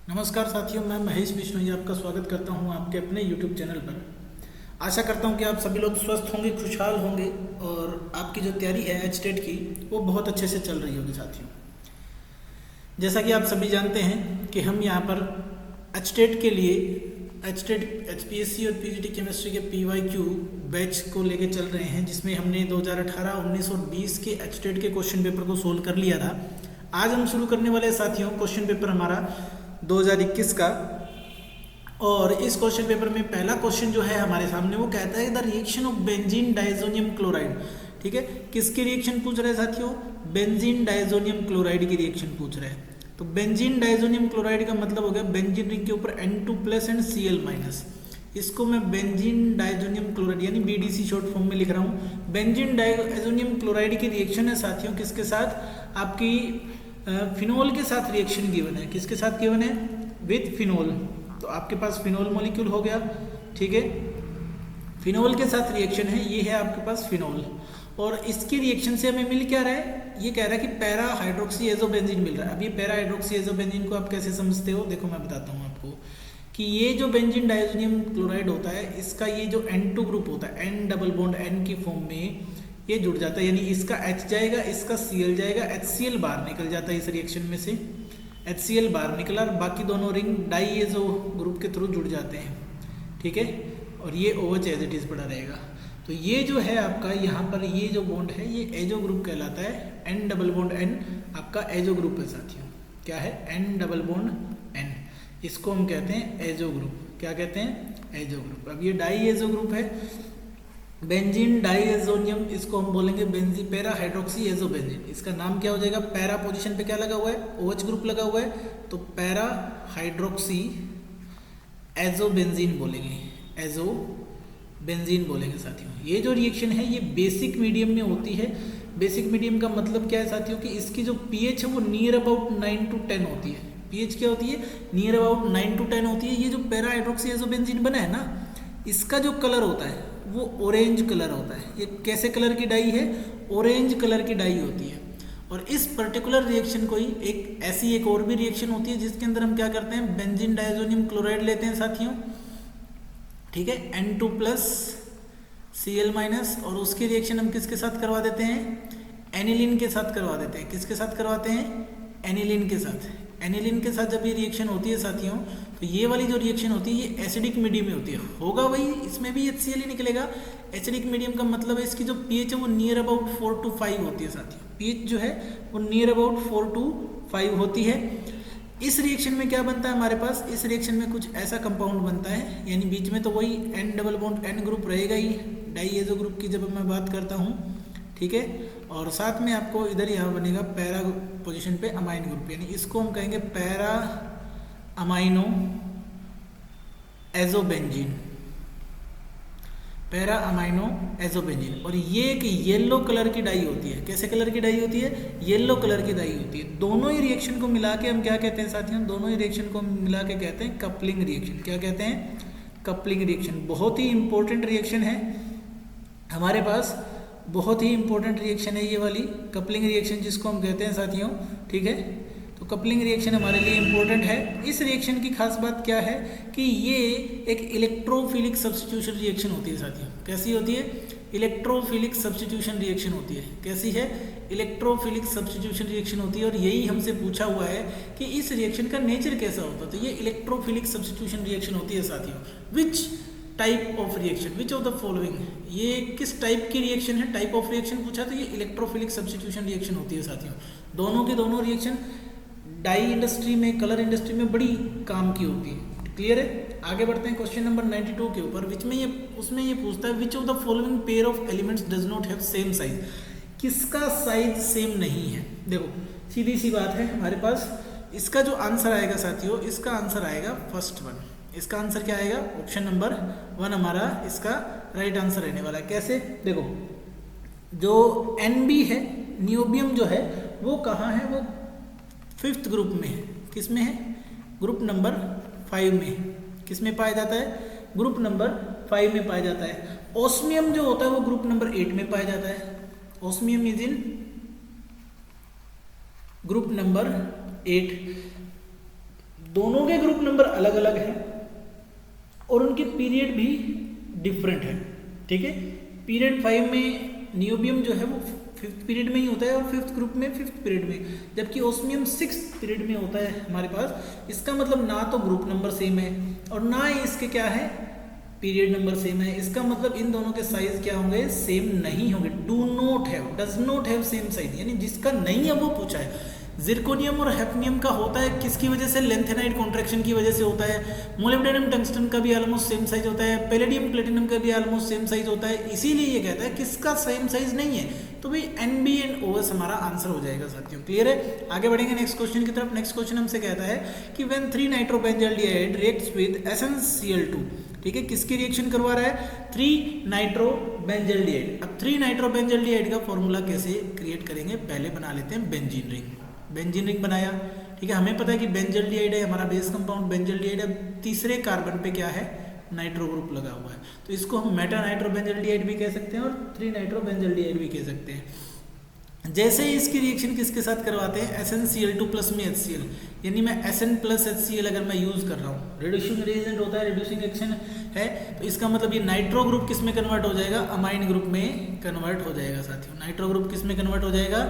नमस्कार साथियों, मैं महेश बिश्नोई आपका स्वागत करता हूं आपके अपने YouTube चैनल पर। आशा करता हूं कि आप सभी लोग स्वस्थ होंगे, खुशहाल होंगे और आपकी जो तैयारी है एचटेट की वो बहुत अच्छे से चल रही होगी। साथियों, जैसा कि आप सभी जानते हैं कि हम यहाँ पर एचटेट के लिए एचटेट HPSC और PGT केमिस्ट्री के PYQ बैच को लेके चल रहे हैं, जिसमें हमने 2018, 19 और 20 के एचटेट के क्वेश्चन पेपर को सोल्व कर लिया था। आज हम शुरू करने वाले साथियों क्वेश्चन पेपर हमारा 2021 का, और इस क्वेश्चन पेपर में पहला क्वेश्चन जो है हमारे सामने वो कहता है the reaction of benzene diazonium chloride. ठीक है, किसकी रिएक्शन पूछ रहे हैं साथियों? बेंजीन डाइजोनियम क्लोराइड की रिएक्शन पूछ रहे हैं। तो बेंजीन डाइजोनियम क्लोराइड का मतलब हो गया बेंजीन रिंग के ऊपर N2+ एंड Cl-। इसको मैं बेंजीन डाइजोनियम क्लोराइड यानी BDC शॉर्ट फॉर्म में लिख रहा हूँ। बेंजीन डाइजोनियम क्लोराइड की रिएक्शन है साथियों किसके साथ? आपकी फिनोल के साथ रिएक्शन गिवन है। किसके साथ गिवन है? With phenol. तो आपके पास फिनोल मॉलिक्यूल हो गया। ठीक है, फिनोल के साथ रिएक्शन है, ये है आपके पास फिनोल। और इसकी रिएक्शन से हमें मिल क्या रहा है? ये कह रहा है कि पैरा हाइड्रोक्सी एजोबेंजीन मिल रहा है। अब ये पैरा हाइड्रोक्सी एजोबेंजीन को आप कैसे समझते हो? देखो मैं बताता हूँ आपको कि ये जो बेंजीन डाइजोनियम क्लोराइड होता है, इसका ये जो N2 ग्रुप होता है, N डबल बॉन्ड N की फॉर्म में ये जुड़ जाता है, यानी इसका H जाएगा, इसका Cl जाएगा, HCl बाहर निकल जाता है। इस रिएक्शन में से HCl बाहर निकला और बाकी दोनों रिंग डाइएजो ग्रुप के थ्रू जुड़ जाते हैं। ठीक है, और ये OH एज इट इज पड़ा रहेगा। तो ये जो है आपका यहाँ पर ये जो बॉन्ड है ये एजो ग्रुप कहलाता है। N डबल बॉन्ड N आपका एजो ग्रुप है साथियों। क्या है? N डबल बॉन्ड N, इसको हम कहते हैं एजो ग्रुप। क्या कहते हैं? Azo group. अब ये डाइएजो ग्रुप है, बेंजीन डाइएजोनियम, इसको हम बोलेंगे बेंजी पैरा हाइड्रोक्सी एजोबेंजीन। इसका नाम क्या हो जाएगा? पैरा पोजीशन पे क्या लगा हुआ है? OH ग्रुप लगा हुआ है, तो पैरा हाइड्रोक्सी एजोबेंजीन बोलेंगे, एजोबेंजीन बोलेंगे साथियों। ये जो रिएक्शन है ये बेसिक मीडियम में होती है। बेसिक मीडियम का मतलब क्या है साथियों? कि इसकी जो pH है वो नियर अबाउट 9 to 10 होती है। pH क्या होती है? नियर अबाउट 9 to 10 होती है। ये जो पैरा हाइड्रोक्सी एजोबेंजीन बना है ना, इसका जो कलर होता है वो ऑरेंज कलर होता है। ये कैसे कलर की डाई है? ऑरेंज कलर की डाई होती है। और इस पर्टिकुलर रिएक्शन को ही एक और भी रिएक्शन होती है जिसके अंदर हम क्या करते हैं? बेंजीन डाइजोनियम क्लोराइड लेते हैं साथियों। ठीक है, N2+ Cl-, और उसकी रिएक्शन हम किसके साथ करवा देते हैं? एनिलीन के साथ करवा देते हैं। किसके साथ करवाते हैं? एनिलीन के साथ। एनिलीन के साथ जब ये रिएक्शन होती है साथियों, तो ये वाली जो रिएक्शन होती है ये एसिडिक मीडियम में होती है। होगा वही, इसमें भी HCl ही निकलेगा। एसिडिक मीडियम का मतलब है इसकी जो pH है वो नियर अबाउट 4 to 5 होती है साथियों। pH जो है वो नियर अबाउट 4 to 5 होती है। इस रिएक्शन में क्या बनता है हमारे पास? इस रिएक्शन में कुछ ऐसा कंपाउंड बनता है, यानी बीच में तो वही N double bond N group रहेगा ही, डाइएजो ग्रुप की जब मैं बात करता हूँ। ठीक है, और साथ में आपको इधर यहाँ बनेगा पैरा पोजीशन पे अमाइन ग्रुप, यानी इसको हम कहेंगे para amino azobenzene, para amino azobenzene. और ये एक येलो कलर की डाई होती है। कैसे कलर की डाई होती है? येलो कलर की डाई होती है। दोनों ही रिएक्शन को मिला के हम क्या कहते हैं साथियों? दोनों ही रिएक्शन को मिला के कहते हैं कपलिंग रिएक्शन। क्या कहते हैं? Coupling reaction. बहुत ही इंपॉर्टेंट रिएक्शन है हमारे पास, बहुत ही इंपॉर्टेंट रिएक्शन है ये वाली कपलिंग रिएक्शन जिसको हम कहते हैं साथियों। ठीक है, तो कपलिंग रिएक्शन हमारे लिए इंपॉर्टेंट है। इस रिएक्शन की खास बात क्या है कि ये एक इलेक्ट्रोफिलिक सब्स्टिट्यूशन रिएक्शन होती है साथियों। कैसी होती है? इलेक्ट्रोफिलिक सब्स्टिट्यूशन रिएक्शन होती है। कैसी है? इलेक्ट्रोफिलिक सब्स्टिट्यूशन रिएक्शन होती है। और यही हमसे पूछा हुआ है कि इस रिएक्शन का नेचर कैसा होता है। तो ये इलेक्ट्रोफिलिक सब्स्टिट्यूशन रिएक्शन होती है साथियों। Which type of reaction, which of the following, ये किस टाइप की रिएक्शन है? टाइप ऑफ रिएक्शन पूछा तो ये इलेक्ट्रोफिलिक सब्स्टिट्यूशन रिएक्शन होती है साथियों। दोनों की दोनों रिएक्शन डाई इंडस्ट्री में, कलर इंडस्ट्री में बड़ी काम की होती है। क्लियर है? आगे बढ़ते हैं क्वेश्चन नंबर 92 के ऊपर, उसमें ये पूछता है विच of the following pair of elements does not have same size. किसका साइज सेम नहीं है? देखो सीधी सी बात है हमारे पास। इसका जो आंसर आएगा साथियों, इसका आंसर आएगा फर्स्ट वन। इसका आंसर क्या आएगा? ऑप्शन नंबर 1 हमारा इसका राइट आंसर रहने वाला है। कैसे? देखो जो NB है, नियोबियम जो है वो कहाँ है? वो 5th ग्रुप में है। किस में है? ग्रुप नंबर 5 में। किस में पाया जाता है? ग्रुप नंबर 5 में पाया जाता है। ओस्मियम जो होता है वो ग्रुप नंबर 8 में पाया जाता है। Osmium is in group number 8। दोनों के ग्रुप नंबर अलग अलग हैं और उनके पीरियड भी डिफरेंट है। ठीक है, पीरियड 5 में नियोबियम जो है वो 5th पीरियड में ही होता है और 5th ग्रुप में 5th पीरियड में, जबकि ओस्मियम 6th पीरियड में होता है हमारे पास। इसका मतलब ना तो ग्रुप नंबर सेम है और ना ही इसके क्या है पीरियड नंबर सेम है। इसका मतलब इन दोनों के साइज क्या होंगे, सेम नहीं होंगे। Do not have, does not have same size, यानी जिसका नहीं है वो पूछा है। जिरकोनियम और हैफनियम का होता है किसकी वजह से, लेंथेनाइड कॉन्ट्रैक्शन की वजह से होता है। मोलिब्डेनम टंगस्टन का भी ऑलमोस्ट सेम साइज होता है, पैलेडियम प्लेटिनम का भी ऑलमोस्ट सेम साइज होता है। इसीलिए ये कहता है किसका सेम साइज नहीं है, तो भाई NbNOS हमारा आंसर हो जाएगा साथियों। क्लियर है, आगे बढ़ेंगे नेक्स्ट क्वेश्चन की तरफ। नेक्स्ट क्वेश्चन हमसे कहता है कि व्हेन 3 नाइट्रोबेंजाल्डिहाइड रिएक्ट्स विद SnCl2, ठीक है, किसकी रिएक्शन करवा रहा है, 3 नाइट्रोबेंजाल्डिहाइड। अब 3 नाइट्रोबेंजाल्डिहाइड का फॉर्मूला कैसे क्रिएट करेंगे, पहले बना लेते हैं बेंजीन रिंग। बेंजीन रिंग बनाया, ठीक है, हमें पता है कि बेंजाल्डिहाइड है हमारा बेस कंपाउंड बेंजाल्डिहाइड। अब तीसरे कार्बन पे क्या है, नाइट्रो ग्रुप लगा हुआ है, तो इसको हम मेटा नाइट्रोबेंजाल्डिहाइड भी कह सकते हैं और 3 नाइट्रोबेंजाल्डिहाइड भी कह सकते हैं। जैसे ही इसकी रिएक्शन किसके साथ करवाते हैं, SnCl2 प्लस में HCl, यानी मैं Sn प्लस HCl अगर मैं यूज कर रहा हूँ, रिड्यूसिंग रिएजेंट होता है, रिड्यूसिंग एक्शन है, तो इसका मतलब ये नाइट्रो ग्रुप किस में कन्वर्ट हो जाएगा, अमाइन ग्रुप में कन्वर्ट हो जाएगा साथियों। नाइट्रो ग्रुप किस में कन्वर्ट हो जाएगा,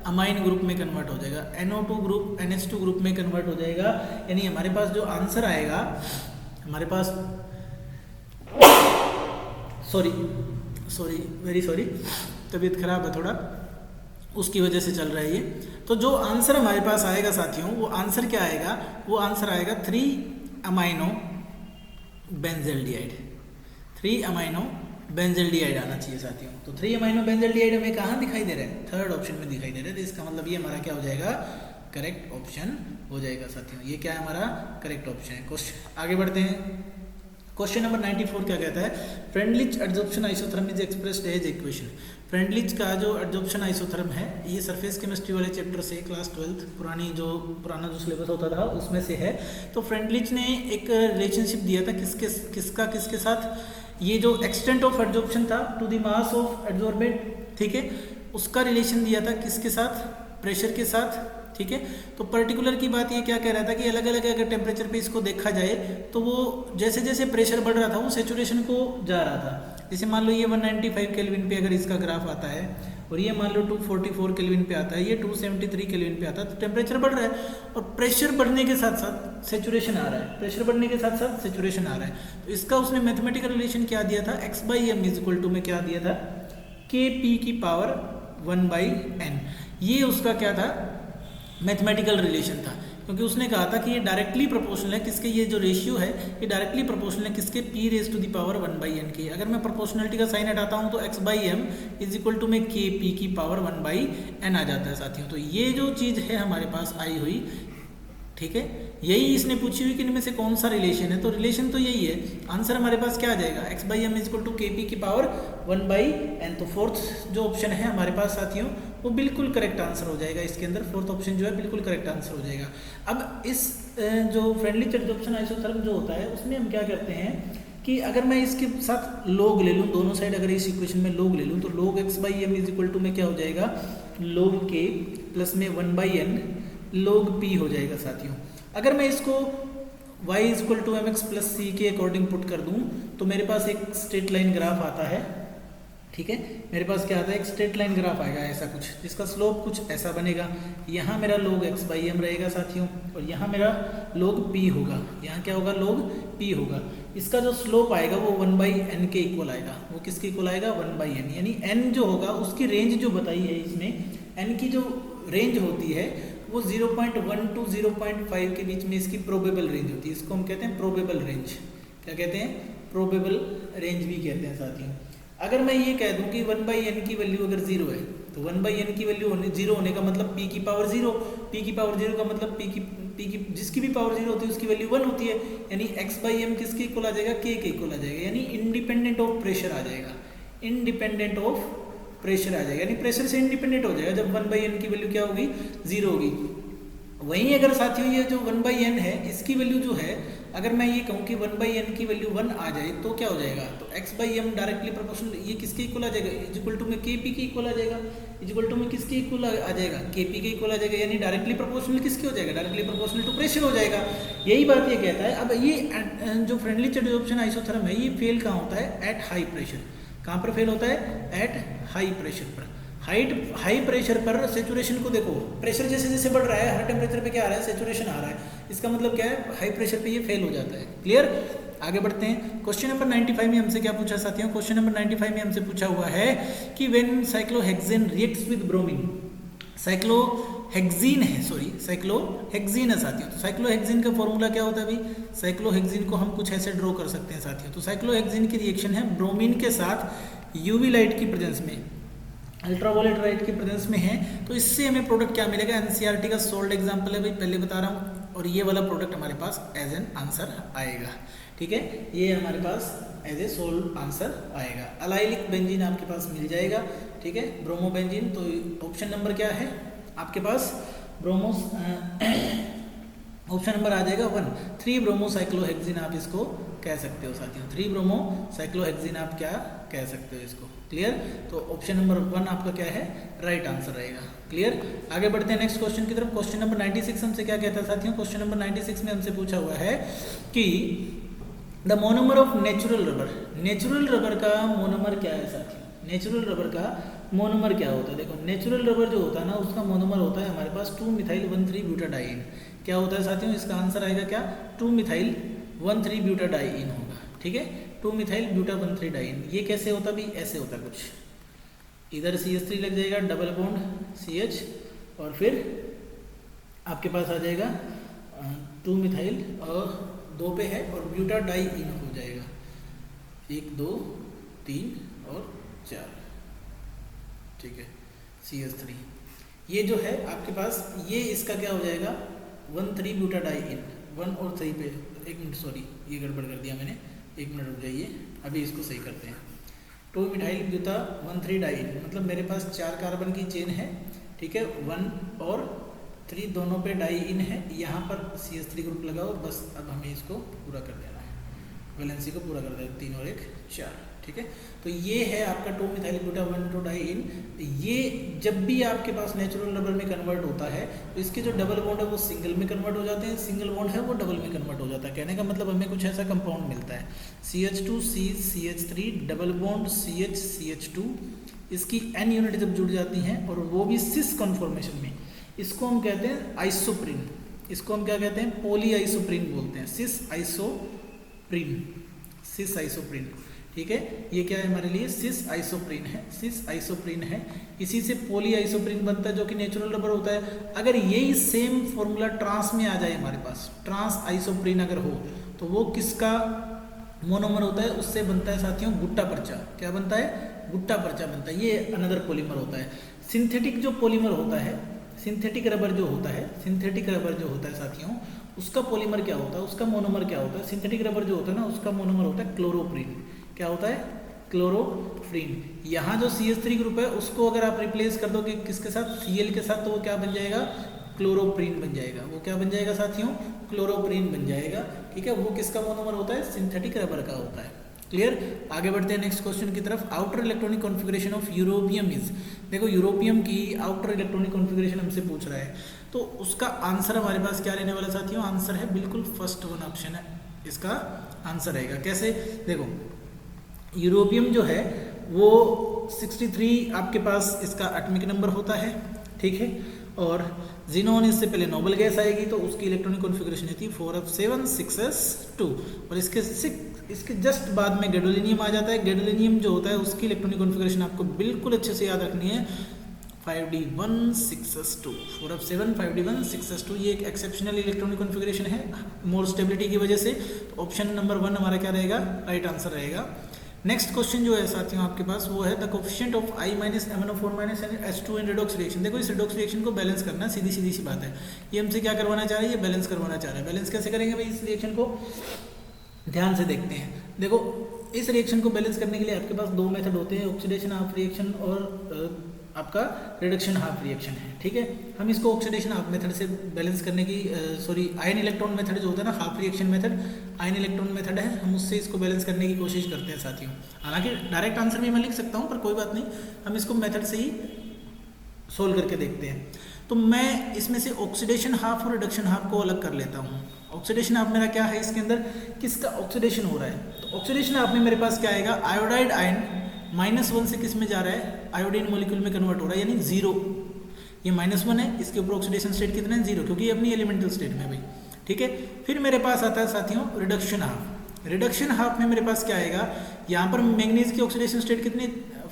अमाइन ग्रुप में कन्वर्ट हो जाएगा। NO2 ग्रुप NH2 ग्रुप में कन्वर्ट हो जाएगा। यानी हमारे पास जो आंसर आएगा, हमारे पास सॉरी वेरी सॉरी, तबीयत खराब है थोड़ा, उसकी वजह से चल रहा है ये। तो जो आंसर हमारे पास आएगा साथियों, वो आंसर क्या आएगा, वो आंसर आएगा 3 अमाइनो बेंजाल्डिहाइड। 3 अमाइनो बेंजाल्डिहाइड आना चाहिए साथियों। तो 3 अमाइनो बेंजाल्डिहाइड हमें कहाँ दिखाई दे रहा है, थर्ड ऑप्शन में दिखाई दे रहा है। तो इसका मतलब ये हमारा क्या हो जाएगा, करेक्ट ऑप्शन हो जाएगा साथियों। ये क्या है, हमारा करेक्ट ऑप्शन है। क्वेश्चन आगे बढ़ते हैं। क्वेश्चन नंबर 94 क्या कहता है, Freundlich adsorption isotherm is expressed as equation. Freundlich का जो एडजॉर्प्शन आइसोथर्म है, ये सरफेस केमिस्ट्री वाले चैप्टर से, क्लास 12 पुराना जो सिलेबस होता था उसमें से है। तो फ्रेंडलिच ने एक रिलेशनशिप दिया था किसके साथ, ये जो एक्सटेंट ऑफ एडजॉर्प्शन था to the mass of adsorbent, ठीक है, उसका रिलेशन दिया था किसके साथ, प्रेशर के साथ। ठीक है, तो पर्टिकुलर की बात ये क्या कह रहा था कि अलग अलग अगर टेम्परेचर पे इसको देखा जाए तो वो जैसे जैसे प्रेशर बढ़ रहा था वो सेचुरेशन को जा रहा था। जैसे मान लो ये 195 केल्विन पे अगर इसका ग्राफ आता है और ये मान लो 244 केल्विन पे आता है, ये 273 केल्विन पे आता है, तो टेम्परेचर बढ़ रहा है और प्रेशर बढ़ने के साथ साथ सेचुरेशन आ रहा है, प्रेशर बढ़ने के साथ साथ सेचुरेशन आ रहा है। तो इसका उसने मैथमेटिकल रिलेशन क्या दिया था, x/m इक्वल टू में क्या दिया था, Kp की पावर 1/n। ये उसका क्या था, मैथमेटिकल रिलेशन था, क्योंकि उसने कहा था कि ये डायरेक्टली प्रोपोर्शनल है किसके, ये जो रेशियो है ये डायरेक्टली प्रोपोर्शनल है किसके, p⁻⁴ 1/n के। अगर मैं प्रोपोर्शनलिटी का साइन हटाता हूँ तो x/m इज इक्वल टू में Kp की पावर 1/n आ जाता है साथियों। तो ये जो चीज़ है हमारे पास आई हुई, ठीक है, यही इसने पूछी हुई कि इनमें से कौन सा रिलेशन है, तो रिलेशन तो यही है। आंसर हमारे पास क्या आ जाएगा, x/m is equal to Kp की पावर 1/n। तो फोर्थ जो ऑप्शन है हमारे पास साथियों वो बिल्कुल करेक्ट आंसर हो जाएगा। इसके अंदर फोर्थ ऑप्शन जो है बिल्कुल करेक्ट आंसर हो जाएगा। अब इस जो फ्रेंडली एडजॉर्प्शन आइसोथर्म जो होता है उसमें हम क्या करते हैं कि अगर मैं इसके साथ log ले लूँ, दोनों साइड अगर इस इक्वेशन में log ले लूँ तो log x/m is equal to में क्या हो जाएगा, log k प्लस में 1/n log p हो जाएगा साथियों। अगर मैं इसको y is equal to mx plus c के अकॉर्डिंग पुट कर दूँ तो मेरे पास एक स्ट्रेट लाइन ग्राफ आता है, ठीक है, मेरे पास क्या आता है, एक स्ट्रेट लाइन ग्राफ आएगा ऐसा कुछ, जिसका स्लोप कुछ ऐसा बनेगा। यहाँ मेरा log x/m रहेगा साथियों और यहाँ मेरा log p होगा, यहाँ क्या होगा, log p होगा। इसका जो स्लोप आएगा वो 1/n के इक्वल आएगा। वो किसके इक्वल आएगा, 1/n, यानी n जो होगा उसकी रेंज जो बताई है इसमें, n की जो रेंज होती है वो 0.1 to 0.5 के बीच में इसकी प्रोबेबल रेंज होती है। इसको हम कहते हैं प्रोबेबल रेंज। क्या कहते हैं, प्रोबेबल रेंज भी कहते हैं साथियों। अगर मैं ये कह दूं कि 1/n की वैल्यू अगर 0 है तो 1/n की वैल्यू 0 होने का मतलब p की पावर 0, p की पावर 0 का मतलब p की जिसकी भी पावर 0 होती है उसकी वैल्यू 1 होती है, यानी x/m किसके इक्वल आ जाएगा, k के इक्वल आ जाएगा, यानी इंडिपेंडेंट ऑफ प्रेशर आ जाएगा, इंडिपेंडेंट ऑफ प्रेशर आ जाएगा, यानी प्रेशर से इंडिपेंडेंट हो जाएगा जब 1/n की वैल्यू क्या होगी, 0 होगी। वहीं अगर साथियों ये जो 1/n है इसकी वैल्यू जो है अगर मैं ये कहूँ कि 1/n की वैल्यू 1 आ जाए तो क्या हो जाएगा, तो x/m डायरेक्टली प्रोपोर्शनल, ये किसके इक्वल आ जाएगा, इज इक्वल टू में kp के इक्वल आ जाएगा, इज इक्वल टू में किसके इक्वल आ जाएगा, kp के इक्वल आ जाएगा, यानी डायरेक्टली प्रोपोर्शनल किसके हो जाएगा, डायरेक्टली प्रोपोर्शनल टू प्रेशर हो जाएगा। यही बात ये कहता है। अब ये जो फ्रेंडली एडजॉर्प्शन आइसोथर्म है ये फेल कहाँ होता है, एट हाई प्रेशर। कहाँ पर फेल होता है, एट हाई प्रेशर पर। हाई प्रेशर पर सेचुरेशन को देखो, प्रेशर जैसे जैसे बढ़ रहा है हर टेम्परेचर पे क्या आ रहा है, सेचुरेशन आ रहा है, इसका मतलब क्या है, हाई प्रेशर पे ये फेल हो जाता है। क्लियर, आगे बढ़ते हैं। क्वेश्चन नंबर 95 में हमसे क्या पूछा साथियों, क्वेश्चन नंबर 95 में हमसे पूछा हुआ है कि when cyclohexane reacts with bromine, cyclohexene है, सॉरी साइक्लोहेक्सीन है साथियों। तो साइक्लोहेक्सीन का फॉर्मूला क्या होता है भाई, साइक्लोहेक्सीन को हम कुछ ऐसे ड्रॉ कर सकते हैं साथियों। तो साइक्लोहेक्सीन की रिएक्शन है ब्रोमीन के साथ यूवी लाइट की प्रेजेंस में, अल्ट्रावायलेट लाइट की प्रेजेंस में है। तो इससे हमें प्रोडक्ट क्या मिलेगा, एनसीईआरटी का सोल्ड एग्जांपल है भाई, पहले बता रहा हूँ, और ये वाला प्रोडक्ट हमारे पास एज एन आंसर आएगा। ठीक है, ये हमारे पास एज ए सोल्ड आंसर आएगा। अलाइलिक बेंजीन आपके पास मिल जाएगा। ठीक है, ब्रोमो बेंजीन। तो ऑप्शन नंबर क्या है आपके पास, ब्रोमो, ऑप्शन नंबर आ जाएगा 1, 3 ब्रोमो साइक्लोहेक्सीन आप इसको कह सकते हो साथियों, 3 ब्रोमो साइक्लोहेक्सीन आप क्या कह सकते हो इसको। क्लियर, तो ऑप्शन नंबर 1 आपका क्या है, राइट आंसर रहेगा। क्लियर, आगे बढ़ते हैं नेक्स्ट क्वेश्चन की तरफ। क्वेश्चन नंबर 96 हमसे क्या कहता है साथियों, क्वेश्चन नंबर 96 में हमसे पूछा हुआ है कि the monomer of natural rubber, natural rubber का मोनोमर क्या है साथियों, नेचुरल रबर का मोनोमर क्या होता है। देखो नेचुरल रबर जो होता है ना उसका मोनोमर होता है हमारे पास 2-मिथाइल-1,3-ब्यूटाडाइईन। क्या होता है साथियों, इसका आंसर आएगा क्या, 2-मिथाइल-1,3-ब्यूटाडाइईन होगा। ठीक है, 2-मिथाइल-ब्यूटा-1,3-डाइईन। ये कैसे होता भी, ऐसे होता कुछ, इधर CH3 लग जाएगा, डबल बॉन्ड CH, और फिर आपके पास आ जाएगा 2-मिथाइल और 2 पे है और ब्यूटाडाइईन हो जाएगा, 1 2 3 और 4। ठीक है, CH3 ये जो है आपके पास, ये इसका क्या हो जाएगा, 1,3-ब्यूटाडाइईन, 1 और 3 पे, एक मिनट सॉरी ये गड़बड़ कर दिया मैंने, एक मिनट रुक जाइए, अभी इसको सही करते हैं। 2-मिथाइल-ब्यूटा-1,3-डाइईन, मतलब मेरे पास 4 कार्बन की चेन है। ठीक है, 1 और 3 दोनों पे डाइईन है, यहाँ पर CH3 ग्रुप लगाओ, बस अब हमें इसको पूरा कर देना है, वैलेंसी को पूरा कर देना, 3 और 1 4। ठीक है, तो ये है आपका 2-मिथाइल-ब्यूटा-1,2-डाइईन। ये जब भी आपके पास नेचुरल रबर में कन्वर्ट होता है तो इसके जो डबल बॉन्ड है वो सिंगल में कन्वर्ट हो जाते हैं, सिंगल बॉन्ड है वो डबल में कन्वर्ट हो जाता है। कहने का मतलब हमें कुछ ऐसा कंपाउंड मिलता है, CH2 CH3 double bond CH CH2, इसकी N यूनिट जब जुड़ जाती हैं और वो भी सिस कॉन्फॉर्मेशन में, इसको हम कहते हैं आइसोप्रीन, इसको हम क्या कहते हैं, पॉली आइसोप्रीन बोलते हैं, सिस आइसोप्रीन, सिस आइसोप्रीन। ठीक है, ये क्या है हमारे लिए, सिस आइसोप्रीन है, सिस आइसोप्रीन है। इसी से पॉली आइसोप्रीन बनता है जो कि नेचुरल रबर होता है। अगर यही सेम फॉर्मूला ट्रांस में आ जाए हमारे पास, ट्रांस आइसोप्रीन अगर हो तो वो किसका मोनोमर होता है, उससे बनता है साथियों गुट्टा पर्चा। क्या बनता है, गुट्टा पर्चा बनता है, ये अनदर पॉलीमर होता है। सिंथेटिक जो पॉलीमर होता है, सिंथेटिक रबर जो होता है, सिंथेटिक रबर जो होता है साथियों, उसका पॉलीमर क्या होता है, उसका मोनोमर क्या होता है, सिंथेटिक रबर जो होता है ना उसका मोनोमर होता है क्लोरोप्रीन। क्या होता है, क्लोरोप्रीन। यहाँ जो CH3 ग्रुप है उसको अगर आप रिप्लेस कर दो कि किसके साथ, Cl के साथ, तो वो क्या बन जाएगा, क्लोरोप्रीन बन जाएगा। वो क्या बन जाएगा साथियों, क्लोरोप्रीन बन जाएगा। ठीक है, वो किसका मोनोमर होता है, सिंथेटिक रबर का होता है। क्लियर, आगे बढ़ते हैं नेक्स्ट क्वेश्चन की तरफ। Outer electronic configuration of europium is, देखो यूरोपियम की आउटर इलेक्ट्रॉनिक कॉन्फ़िगरेशन हमसे पूछ रहा है, तो उसका आंसर हमारे पास क्या रहने वाला साथियों, आंसर है बिल्कुल फर्स्ट वन ऑप्शन है, इसका आंसर रहेगा। कैसे, देखो यूरोपियम जो है वो 63 आपके पास इसका एटॉमिक नंबर होता है। ठीक है, और जिनोन इससे पहले नोबल गैस आएगी तो उसकी इलेक्ट्रॉनिक कॉन्फ़िगरेशन होती है 4f7 6s2, और इसके जस्ट बाद में गैडोलिनियम आ जाता है। गैडोलिनियम जो होता है उसकी इलेक्ट्रॉनिक कॉन्फ़िगरेशन आपको बिल्कुल अच्छे से याद रखनी है, 5d1 6s2, 4f7 5d1 6s2। ये एक एक्सेप्शनल इलेक्ट्रॉनिक कॉन्फ़िगरेशन है मोर स्टेबिलिटी की वजह से। तो ऑप्शन नंबर 1 हमारा क्या रहेगा, राइट आंसर रहेगा। नेक्स्ट क्वेश्चन जो है साथियों आपके पास वो है the coefficient of I- MnO4- and H2 in redox reaction. देखो इस रिडॉक्स रिएक्शन को बैलेंस करना, सीधी सी बात है। ये हमसे क्या करवाना चाह रहा है, ये बैलेंस करवाना चाह रहा है। बैलेंस कैसे करेंगे भाई, इस रिएक्शन को ध्यान से देखते हैं। देखो इस रिएक्शन को बैलेंस करने के लिए आपके पास 2 मेथड होते हैं, ऑक्सीडेशन ऑफ रिएक्शन और आपका रिडक्शन हाफ रिएक्शन है। ठीक है, हम इसको ऑक्सीडेशन हाफ मेथड से बैलेंस करने की आयन इलेक्ट्रॉन मेथड जो होता है ना, half reaction method ion electron method है, हम उससे इसको बैलेंस करने की कोशिश करते हैं साथियों। हालांकि डायरेक्ट आंसर भी मैं लिख सकता हूँ, पर कोई बात नहीं, हम इसको मेथड से ही सोल्व करके देखते हैं। तो मैं इसमें से ऑक्सीडेशन हाफ और रिडक्शन हाफ को अलग कर लेता हूँ। ऑक्सीडेशन हाफ मेरा क्या है, इसके अंदर किसका ऑक्सीडेशन हो रहा है, तो ऑक्सीडेशन हाफ में मेरे पास क्या आएगा, आयोडाइड आयन -1 से किस में जा रहा है, आयोडीन मॉलिक्यूल में कन्वर्ट हो रहा है, यानी 0। ये -1 है, इसके ऊपर ऑक्सीडेशन स्टेट कितना है, 0, क्योंकि ये अपनी एलिमेंटल स्टेट में है भाई। ठीक है, फिर मेरे पास आता है साथियों रिडक्शन हाफ। रिडक्शन हाफ में मेरे पास क्या आएगा, यहाँ पर मैंगनीज की ऑक्सीडेशन स्टेट कितनी,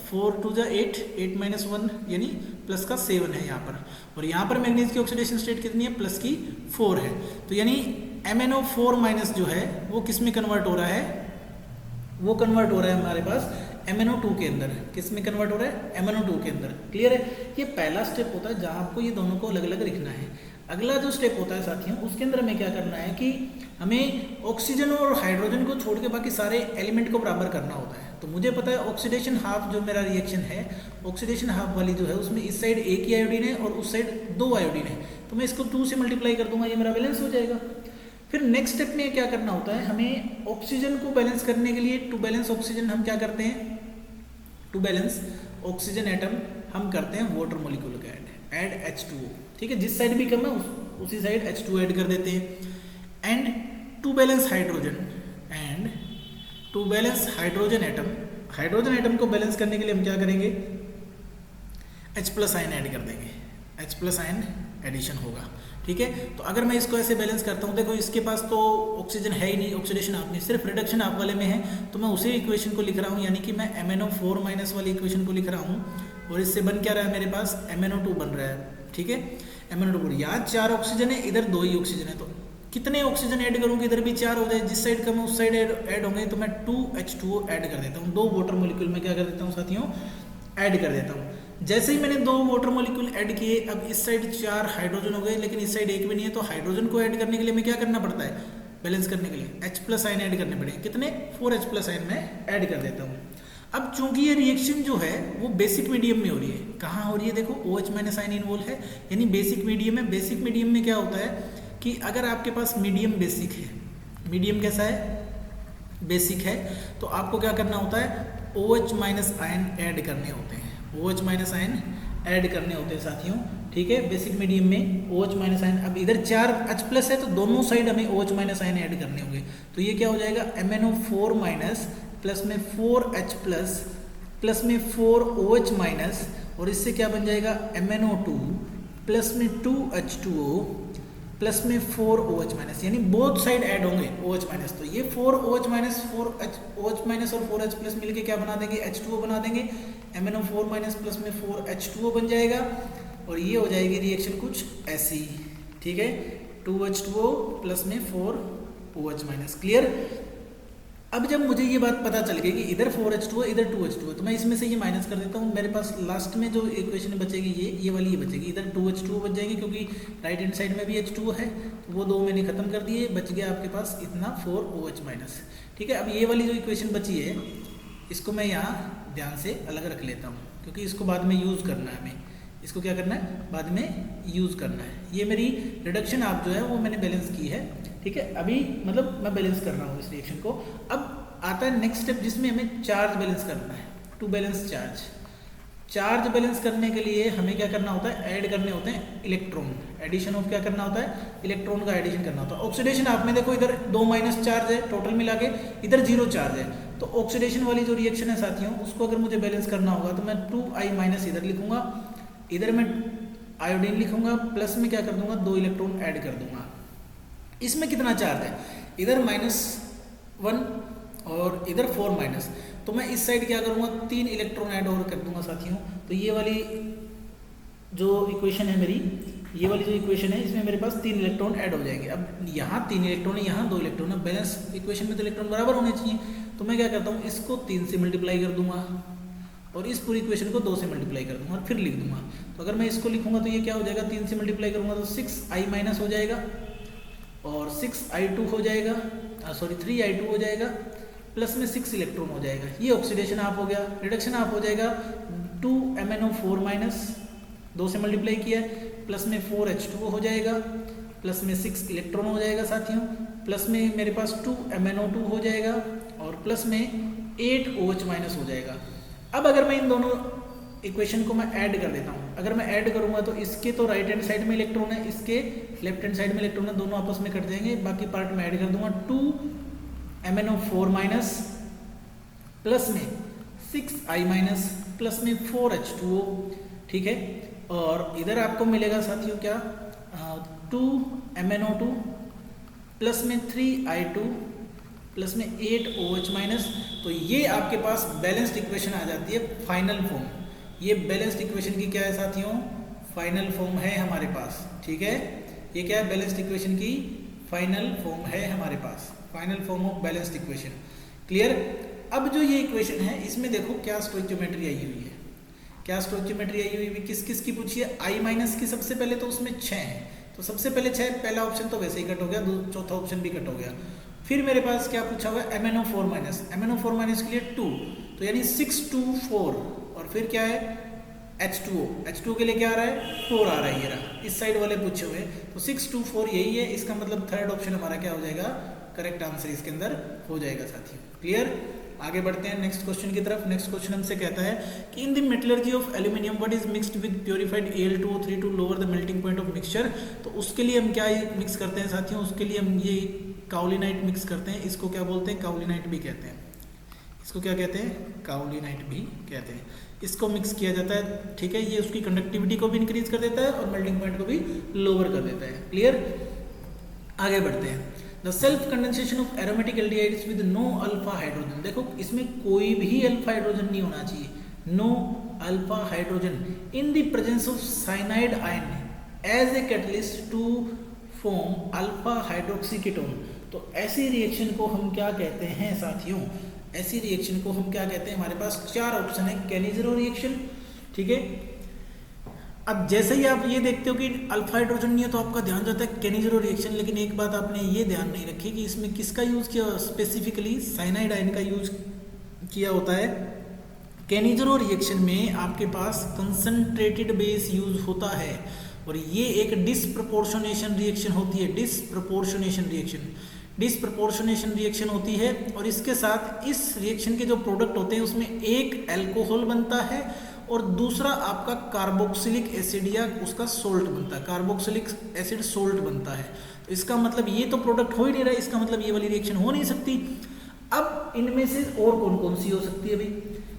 4 2 8, 8 - 1 यानी प्लस का 7 है यहाँ पर, और यहाँ पर मैंगनीज की ऑक्सीडेशन स्टेट कितनी है, प्लस की 4 है। तो यानी MnO4- जो है वो किस में कन्वर्ट हो रहा है, वो कन्वर्ट हो रहा है हमारे पास MnO2 के अंदर। किस में कन्वर्ट हो रहा है, MnO2 के अंदर। क्लियर है, ये पहला स्टेप होता है जहाँ आपको ये दोनों को अलग अलग लिखना है। अगला जो स्टेप होता है साथियों, उसके अंदर हमें क्या करना है कि हमें ऑक्सीजन और हाइड्रोजन को छोड़ के बाकी सारे एलिमेंट को बराबर करना होता है। तो मुझे पता है ऑक्सीडेशन हाफ जो मेरा रिएक्शन है, ऑक्सीडेशन हाफ वाली जो है उसमें इस साइड एक ही आयोडीन है और उस साइड 2 आयोडीन है, तो मैं इसको 2 से मल्टीप्लाई कर दूंगा, ये मेरा बैलेंस हो जाएगा। फिर नेक्स्ट स्टेप में क्या करना होता है, हमें ऑक्सीजन को बैलेंस करने के लिए, टू बैलेंस ऑक्सीजन हम क्या करते हैं, टू बैलेंस ऑक्सीजन एटम हम करते हैं वाटर मॉलिक्यूल का ऐड H2O। ठीक है, जिस साइड भी कम है उसी साइड H2O ऐड कर देते हैं। And to balance hydrogen atom, hydrogen atom को बैलेंस करने के लिए हम क्या करेंगे, H+ आयन ऐड कर देंगे, H+ आयन एडिशन होगा। ठीक है, तो अगर मैं इसको ऐसे बैलेंस करता हूँ, देखो इसके पास तो ऑक्सीजन है ही नहीं, ऑक्सीडेशन हाफ में, सिर्फ रिडक्शन हाफ वाले में है, तो मैं उसी इक्वेशन को लिख रहा हूँ, यानी कि मैं MnO4- वाली इक्वेशन को लिख रहा हूँ, और इससे बन क्या रहा है, मेरे पास MnO2 बन रहा है। ठीक है, MnO2, यहाँ 4 ऑक्सीजन है, इधर 2 ही ऑक्सीजन है, तो कितने ऑक्सीजन ऐड करूँ कि इधर भी 4 हो जाए, जिस साइड कम है उस साइड ऐड होंगे, तो मैं 2H2O ऐड कर देता हूँ, 2 वाटर मॉलिक्यूल में क्या कर देता हूँ साथियों, ऐड कर देता हूँ। जैसे ही मैंने 2 वाटर मॉलिक्यूल ऐड किए, अब इस साइड 4 हाइड्रोजन हो गए, लेकिन इस साइड एक भी नहीं है, तो हाइड्रोजन को ऐड करने के लिए मैं क्या करना पड़ता है, बैलेंस करने के लिए H+ आयन ऐड करने पड़ेंगे, कितने, 4H+ आयन में ऐड कर देता हूँ। अब चूंकि ये रिएक्शन जो है वो बेसिक मीडियम में हो रही है, कहाँ हो रही है, देखो OH- आयन इन्वॉल्व है, यानी बेसिक मीडियम है। बेसिक मीडियम में क्या होता है कि अगर आपके पास मीडियम बेसिक है, मीडियम कैसा है, बेसिक है, तो आपको क्या करना होता है, OH- आयन ऐड करने होते हैं, OH- आयन ऐड करने होते हैं साथियों। ठीक है, बेसिक मीडियम में OH- आयन, अब इधर 4H+ है, तो दोनों साइड हमें OH- आयन ऐड करने होंगे, तो ये क्या हो जाएगा, MnO4- प्लस में 4H+ प्लस में 4OH- और इससे क्या बन जाएगा, MnO2 प्लस में 2H2O प्लस में 4OH-, यानी बोथ साइड ऐड होंगे OH-, तो ये 4OH-, 4OH- और 4H+ मिलके क्या बना देंगे, H2O बना देंगे, MnO4- प्लस में 4H2O बन जाएगा, और ये हो जाएगी रिएक्शन कुछ ऐसी। ठीक है, 2H2O प्लस में 4OH-। क्लियर। अब जब मुझे ये बात पता चल गई कि इधर 4H2O इधर 2H2O, तो मैं इसमें से ये माइनस कर देता हूँ, मेरे पास लास्ट में जो इक्वेशन बचेगी ये वाली ये बचेगी, इधर 2H2O बच जाएंगे, क्योंकि राइट हैंड साइड में भी H2O है, तो वो 2 मैंने खत्म कर दिए, बच गया आपके पास इतना 4OH-। ठीक है, अब ये वाली जो इक्वेशन बची है, इसको मैं यहाँ ध्यान से अलग रख लेता हूँ, क्योंकि इसको बाद में यूज़ करना है, हमें इसको क्या करना है, बाद में यूज़ करना है। ये मेरी रिडक्शन आप जो है वो मैंने बैलेंस की है। ठीक है, अभी मतलब मैं बैलेंस कर रहा हूँ इस रिएक्शन को। अब आता है नेक्स्ट स्टेप, जिसमें हमें चार्ज बैलेंस करना है, to balance charge. Charge balance करने के लिए हमें क्या करना होता है, ऐड करने होते हैं इलेक्ट्रॉन, एडिशन ऑफ क्या करना होता है, इलेक्ट्रॉन का एडिशन करना होता है। ऑक्सीडेशन आप में देखो, इधर 2 माइनस चार्ज है टोटल मिला के, इधर 0 चार्ज है, तो ऑक्सीडेशन वाली जो रिएक्शन है साथियों, उसको अगर मुझे बैलेंस करना होगा तो मैं 2I- इधर लिखूंगा, इधर मैं आयोडीन लिखूंगा, प्लस में क्या कर दूंगा, 2 इलेक्ट्रॉन ऐड कर दूंगा। इसमें कितना चार्ज है, इधर -1 और इधर 4-, तो मैं इस साइड क्या करूँगा, 3 इलेक्ट्रॉन ऐड और कर दूंगा साथियों। तो ये वाली जो इक्वेशन है मेरी, ये वाली जो इक्वेशन है, इसमें मेरे पास 3 इलेक्ट्रॉन ऐड हो जाएंगे। अब यहाँ 3 इलेक्ट्रॉन है, यहाँ 2 इलेक्ट्रॉन है, बैलेंस इक्वेशन में तो इलेक्ट्रॉन बराबर होने चाहिए, तो मैं क्या करता हूँ, इसको 3 से मल्टीप्लाई कर दूंगा और इस पूरी इक्वेशन को 2 से मल्टीप्लाई कर दूंगा और फिर लिख दूंगा। तो अगर मैं इसको लिखूंगा तो ये क्या हो जाएगा, 3 से मल्टीप्लाई करूंगा तो 6I- हो जाएगा और 6I2 हो जाएगा, 3I2 हो जाएगा, प्लस में 6 इलेक्ट्रॉन हो जाएगा। ये ऑक्सीडेशन आप हो गया, रिडक्शन आप हो जाएगा। 2MnO4 माइनस, 2 से मल्टीप्लाई किया, प्लस में 4H2O हो जाएगा, प्लस में 6 इलेक्ट्रॉन हो जाएगा साथियों, प्लस में मेरे पास 2MnO2 हो जाएगा और प्लस में 8OH माइनस हो जाएगा। अब अगर मैं इन दोनों इक्वेशन को मैं ऐड कर देता हूँ, अगर मैं ऐड करूँगा तो इसके तो राइट हैंड साइड में इलेक्ट्रॉन है, इसके लेफ्ट हैंड साइड में इलेक्ट्रॉन है, दोनों आपस में कट जाएंगे, बाकी पार्ट में ऐड कर दूंगा 2MnO4 माइनस प्लस में 6I माइनस प्लस में 4H2O, ठीक है। और इधर आपको मिलेगा साथियों क्या 2MnO2 प्लस में 3I2 प्लस में 8OH माइनस। तो ये आपके पास बैलेंस्ड इक्वेशन आ जाती है फाइनल फॉर्म। ये बैलेंस्ड इक्वेशन की क्या है साथियों, फाइनल फॉर्म है हमारे पास, ठीक है। ये क्या है, बैलेंस्ड इक्वेशन की फाइनल फॉर्म है हमारे पास, final form of balanced equation, clear. अब जो ये इक्वेशन है इसमें देखो क्या स्टोइकियोमेट्री आई हुई है, क्या स्टोइकियोमेट्री आई हुई है, किस किस की पूछी है, I माइनस की। सबसे पहले तो उसमें 6 है, तो सबसे पहले 6, पहला ऑप्शन तो वैसे ही कट हो गया, चौथा ऑप्शन भी कट हो गया। फिर मेरे पास क्या पूछा हुआ है, MnO4 माइनस, MnO4 माइनस के लिए 2, तो यानी 6 2 4, और फिर क्या है H2O, H2O के लिए क्या आ रहा है 4 आ रहा है, ये रहा, इस साइड वाले पूछे हुए, तो 6 2 4 यही है। इसका मतलब थर्ड ऑप्शन हमारा क्या हो जाएगा, करेक्ट आंसर इसके अंदर हो जाएगा साथियों, क्लियर। आगे बढ़ते हैं नेक्स्ट क्वेश्चन की तरफ। नेक्स्ट क्वेश्चन हमसे कहता है कि in the metallurgy of aluminium what is mixed with purified Al2O3 to lower the melting point of mixture. तो उसके लिए हम क्या मिक्स करते हैं साथियों, उसके लिए हम ये काओलिनाइट मिक्स करते हैं। इसको क्या बोलते हैं, काओलिनाइट भी कहते हैं, इसको क्या कहते हैं, काओलिनाइट भी कहते हैं। इसको मिक्स किया जाता है, ठीक है। ये उसकी कंडक्टिविटी को भी इंक्रीज कर देता है और मेल्टिंग पॉइंट को भी लोअर कर देता है, क्लियर। आगे बढ़ते हैं। The self condensation of aromatic aldehydes with no alpha hydrogen. देखो इसमें कोई भी अल्फा हाइड्रोजन नहीं होना चाहिए, no alpha hydrogen in the presence of cyanide ion as a catalyst to form alpha hydroxy ketone. तो ऐसी रिएक्शन को हम क्या कहते हैं साथियों, ऐसी रिएक्शन को हम क्या कहते हैं, हमारे पास 4 ऑप्शन है। कैनिजेरो रिएक्शन, ठीक है। अब जैसे ही आप ये देखते हो कि अल्फा हाइड्रोजन नहीं है तो आपका ध्यान जाता है कैनिजेरो रिएक्शन, लेकिन एक बात आपने ये ध्यान नहीं रखी कि इसमें किसका यूज किया, स्पेसिफिकली साइनाइड आयन का यूज किया होता है। कैनिजेरो रिएक्शन में आपके पास कंसंट्रेटेड बेस यूज होता है और ये एक डिसप्रपोर्शनेशन रिएक्शन होती है, डिसप्रपोर्शनेशन रिएक्शन, डिसप्रपोर्शनेशन रिएक्शन होती है। और इसके साथ इस रिएक्शन के जो प्रोडक्ट होते हैं उसमें एक अल्कोहल बनता है और दूसरा आपका कार्बोक्सिलिक एसिड या उसका सोल्ट बनता है, कार्बोक्सिलिक एसिड सोल्ट बनता है। तो इसका मतलब ये तो प्रोडक्ट हो ही नहीं रहा, इसका मतलब ये वाली रिएक्शन हो नहीं सकती। अब इनमें से और कौन कौन सी हो सकती है भाई,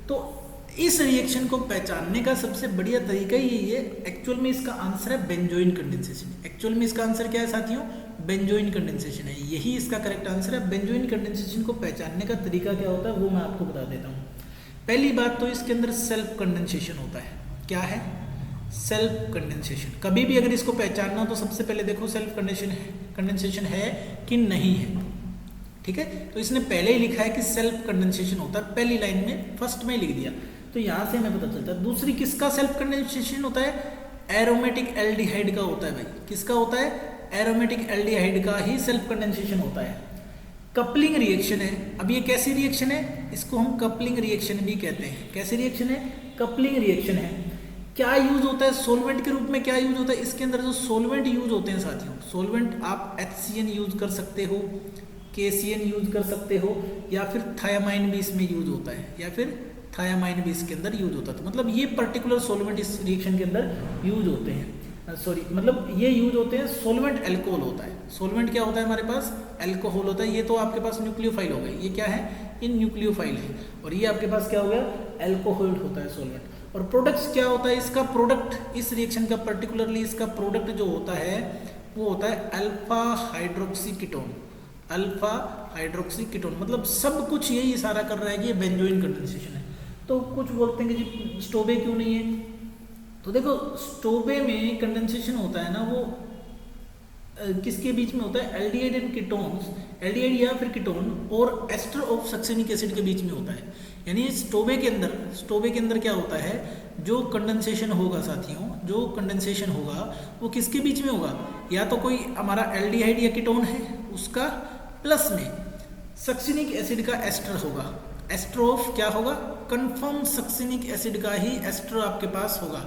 तो इस रिएक्शन को पहचानने का सबसे बढ़िया तरीका यही है। एक्चुअल में इसका आंसर है बेंजोइन कंडेंसेशन। एक्चुअल में इसका आंसर क्या है साथियों, बेंजोइन कंडेंसेशन है, यही इसका करेक्ट आंसर है। बेंजोइन कंडेंसेशन को पहचानने का तरीका क्या होता है वो मैं आपको बता देता हूँ। पहली बात तो इसके अंदर सेल्फ कंडेंसेशन होता है। क्या है, सेल्फ कंडेंसेशन। कभी भी अगर इसको पहचानना हो तो सबसे पहले देखो सेल्फ कंडेंसेशन है कि नहीं है, ठीक है। तो इसने पहले ही लिखा है कि सेल्फ कंडेंसेशन होता है, पहली लाइन में फर्स्ट में लिख दिया, तो यहाँ से हमें पता चलता है। दूसरी किसका सेल्फ कंडेंसेशन होता है, एरोमेटिक एल्डिहाइड का होता है भाई। किसका होता है, एरोमेटिक एल्डिहाइड का ही सेल्फ कंडेंसेशन होता है। कपलिंग रिएक्शन है, अब ये कैसी रिएक्शन है, इसको हम कपलिंग रिएक्शन भी कहते हैं। कैसी रिएक्शन है, कपलिंग रिएक्शन है। क्या यूज होता है, सोलवेंट के रूप में क्या यूज होता है, इसके अंदर जो सोलवेंट यूज होते हैं साथियों, सोलवेंट आप HCN यूज कर सकते हो, KCN यूज कर सकते हो, या फिर थायामाइन भी इसमें यूज होता है, या फिर थायामाइन भी इसके अंदर यूज होता है। तो मतलब ये पर्टिकुलर सोलवेंट इस रिएक्शन के अंदर यूज होते हैं, मतलब ये यूज होते हैं। सोलवेंट अल्कोहल होता है, सोलवेंट क्या होता है हमारे पास, अल्कोहल होता है। ये तो आपके पास न्यूक्लियोफाइल हो गए, ये क्या है, ये न्यूक्लियोफाइल है, और ये आपके पास क्या हो गया, अल्कोहल होता है सोलवेंट। और प्रोडक्ट्स क्या होता है इसका, प्रोडक्ट इस रिएक्शन का पर्टिकुलरली इसका प्रोडक्ट जो होता है वो होता है alpha hydroxy ketone, alpha hydroxy ketone. मतलब सब कुछ यही इशारा कर रहा है कि ये बेंजोइन कंडेंसेशन है। तो कुछ बोलते हैं कि जी स्टोबे क्यों नहीं है, तो देखो स्टोबे में कंडेंसेशन होता है ना वो किसके बीच में होता है, एल्डिहाइड एंड कीटोन्स, एल्डिहाइड या फिर कीटोन और एस्टर ऑफ सक्सेनिक एसिड के बीच में होता है। यानी स्टोबे के अंदर क्या होता है, जो कंडेंसेशन होगा साथियों, जो कंडेंसेशन होगा वो किसके बीच में होगा, या तो कोई हमारा एल्डिहाइड या कीटोन है उसका, प्लस में सक्सेनिक एसिड का एस्टर होगा, एस्टर ऑफ क्या होगा, कंफर्म सक्सिनिक एसिड का ही एस्टर आपके पास होगा,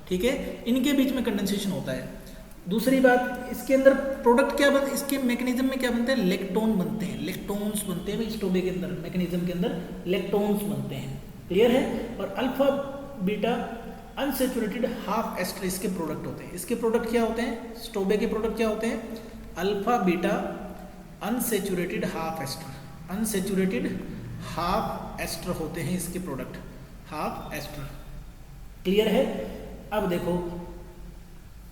ठीक है। इनके बीच में कंडेंसेशन होता है। दूसरी बात, इसके अंदर प्रोडक्ट क्या बनते, इसके मैकेनिज्म में क्या बनते हैं, लेक्टोन बनते हैं, लेक्टोन्स बनते हैं भाई स्टोबे के अंदर, मैकेनिज्म के अंदर लेक्टोन्स बनते हैं, क्लियर है। और alpha beta unsaturated half ester इसके प्रोडक्ट होते हैं। इसके प्रोडक्ट क्या होते हैं, स्टोबे के प्रोडक्ट क्या होते हैं, alpha beta unsaturated half ester, unsaturated half ester होते हैं इसके प्रोडक्ट, हाफ एस्टर, क्लियर है। अब देखो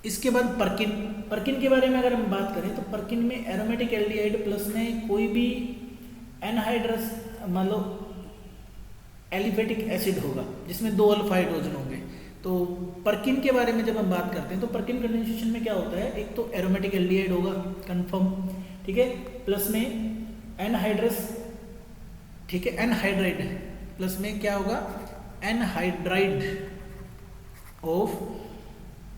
इसके बाद पर्किन, पर्किन के बारे में अगर हम बात करें तो पर्किन में एरोमेटिक एल्डिहाइड प्लस में कोई भी एनहाइड्रस मान लो एलिफेटिक एसिड होगा जिसमें 2 अल्फा हाइड्रोजन होंगे। तो पर्किन के बारे में जब हम बात करते हैं तो पर्किन कंडेंसेशन में क्या होता है, एक तो एरोमेटिक एल्डिहाइड होगा कंफर्म, ठीक है, प्लस में एनहाइड्रस, ठीक है, एनहाइड्राइड, प्लस में क्या होगा, एनहाइड्राइड ऑफ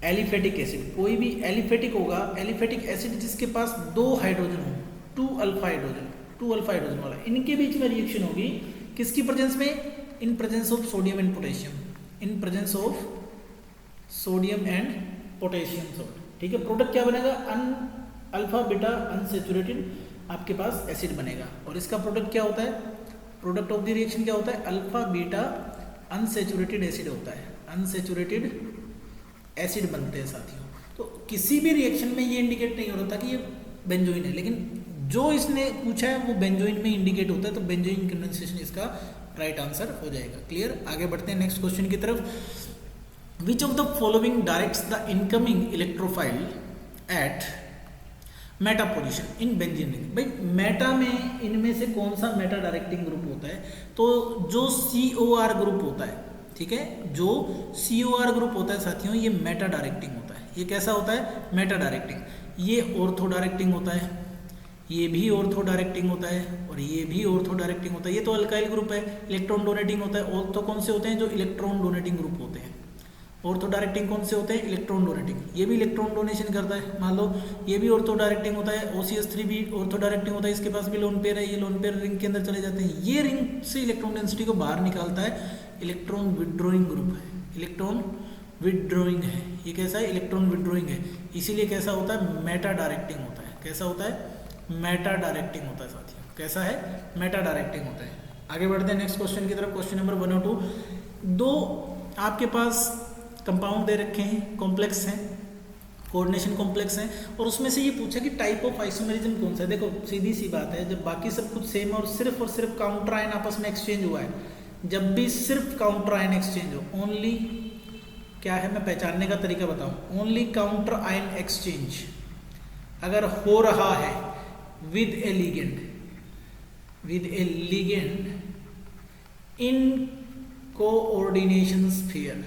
एलिफेटिक एसिड, कोई भी एलिफेटिक होगा, एलिफेटिक एसिड जिसके पास 2 हाइड्रोजन हो, 2 अल्फा हाइड्रोजन, 2 अल्फा हाइड्रोजन वाला, इनके बीच में रिएक्शन होगी किसकी प्रेजेंस में, in presence of sodium and potassium, in presence of sodium and potassium salt, ठीक है। प्रोडक्ट क्या बनेगा, अल्फा बीटा अनसेचुरेटेड आपके पास एसिड बनेगा। और इसका प्रोडक्ट क्या होता है, प्रोडक्ट ऑफ द रिएक्शन क्या होता है, अल्फा बीटा अनसेचुरेटेड एसिड होता है, अनसेचुरेटेड एसिड बनते हैं साथियों। तो किसी भी रिएक्शन में ये इंडिकेट नहीं हो रहा था कि ये बेंजोइन है, लेकिन जो इसने पूछा है वो बेंजोइन में इंडिकेट होता है, तो बेंजोइन कंडेंसेशन इसका राइट आंसर हो जाएगा, क्लियर। आगे बढ़ते हैं नेक्स्ट क्वेश्चन की तरफ। Which of the following directs the incoming electrophile at meta position in benzene ring. भाई मेटा में इनमें से कौन सा मेटा डायरेक्टिंग ग्रुप होता है, तो जो COR ग्रुप होता है, ठीक है, जो COR ग्रुप होता है साथियों ये मेटा डायरेक्टिंग होता है। ये कैसा होता है, मेटा डायरेक्टिंग। ये ऑर्थो डायरेक्टिंग होता है, ये भी ऑर्थो डायरेक्टिंग होता है, और ये भी ऑर्थो डायरेक्टिंग होता है। ये तो अल्काइल ग्रुप है, इलेक्ट्रॉन डोनेटिंग होता है। ऑर्थो कौन से होते हैं, जो इलेक्ट्रॉन डोनेटिंग ग्रुप होते हैं। ऑर्थो डायरेक्टिंग कौन से होते हैं, इलेक्ट्रॉन डोनेटिंग, ये भी इलेक्ट्रॉन डोनेशन करता है। मान लो ये भी ऑर्थो डायरेक्टिंग होता है, OCS3 भी ऑर्थो डायरेक्टिंग होता है, इसके पास भी लोन पेयर है, ये लोन पेयर रिंग के अंदर चले जाते हैं। ये रिंग से इलेक्ट्रॉन डेंसिटी को बाहर निकालता है, इलेक्ट्रॉन विड्रॉइंग ग्रुप है, इलेक्ट्रॉन विड्रॉइंग है। ये कैसा है, इलेक्ट्रॉन विड्रॉइंग है, इसीलिए कैसा होता है, मेटा डायरेक्टिंग होता है। कैसा होता है, मेटा डायरेक्टिंग होता है साथियों, कैसा है, मेटा डायरेक्टिंग होता है। आगे बढ़ते हैं नेक्स्ट क्वेश्चन की तरफ। क्वेश्चन नंबर 1 और 2, दो आपके पास कंपाउंड दे रखे हैं, कॉम्प्लेक्स हैं, कोऑर्डिनेशन कॉम्प्लेक्स हैं, और उसमें से ये पूछा कि टाइप ऑफ आइसोमेरिज्म कौन सा है। देखो सीधी सी बात है, जब बाकी सब कुछ सेम और सिर्फ काउंटर आयन आपस में एक्सचेंज हुआ है, जब भी सिर्फ काउंटर आयन एक्सचेंज हो, ओनली क्या है, मैं पहचानने का तरीका बताऊं, ओनली काउंटर आयन एक्सचेंज अगर हो रहा है with A ligand in coordination sphere,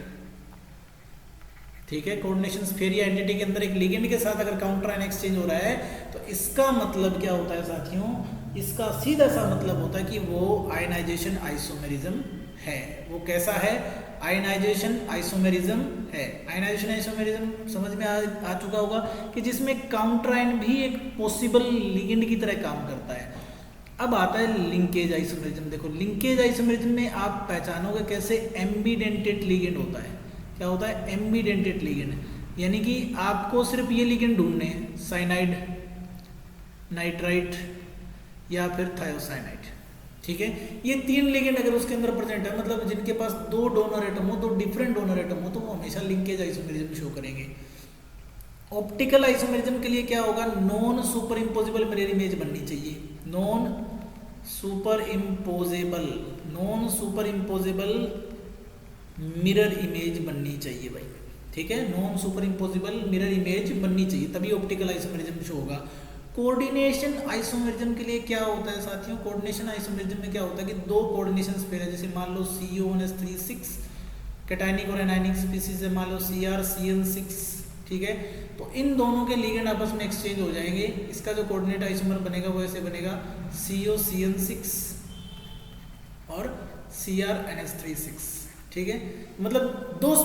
ठीक है, कोऑर्डिनेशन स्फीयर या एंटिटी के अंदर एक लिगेंड के साथ अगर काउंटर आयन एक्सचेंज हो रहा है, तो इसका मतलब क्या होता है साथियों, इसका सीधा सा मतलब होता है कि वो आयनाइजेशन आइसोमेरिज्म है। वो कैसा है, आयनाइजेशन आइसोमेरिज्म है। आयनाइजेशन आइसोमेरिज्म समझ में आ चुका होगा कि जिसमें काउंटर आयन भी एक पॉसिबल लिगेंड की तरह काम करता है। अब आता है लिंकेज आइसोमेरिज्म। देखो लिंकेज आइसोमेरिज्म में आप पहचानोगे कैसे, एम्बीडेंटेड लिगेंड होता है। क्या होता है, एम्बीडेंटेड लिगेंड, यानी कि आपको सिर्फ ये लिगेंड ढूंढने हैं, साइनाइड, नाइट्राइट या फिर थायोसाइनाइड, ठीक है। ये 3 लिगेंड अगर उसके अंदर प्रेजेंट है, मतलब जिनके पास 2 डोनर एटम हो, 2 डिफरेंट डोनर एटम हो, तो वो हमेशा लिंकेज आइसोमेरिज्म शो करेंगे। ऑप्टिकल आइसोमेरिज्म के लिए क्या होगा, non super imposable mirror image बननी चाहिए, non super imposable mirror image बननी चाहिए भाई, ठीक है, non super imposable mirror image बननी चाहिए, तभी ऑप्टिकल आइसोमेरिज्म शो होगा। कोऑर्डिनेशन आइसोमेरिज्म के लिए क्या होता है साथियों, कोऑर्डिनेशन आइसोमेरिज्म में क्या होता है कि 2 कोऑर्डिनेशन पेयर है, जैसे मान लो CO1s36 कैटायनिक और एनायनिक स्पीसीज है, मान लो CrCN6, ठीक है, तो इन दोनों के लिगेंड आपस में एक्सचेंज हो जाएंगे। इसका जो कोऑर्डिनेट आइसोमर बनेगा वो ऐसे बनेगा, COCN6 और CrNS36, ठीक है, मतलब 2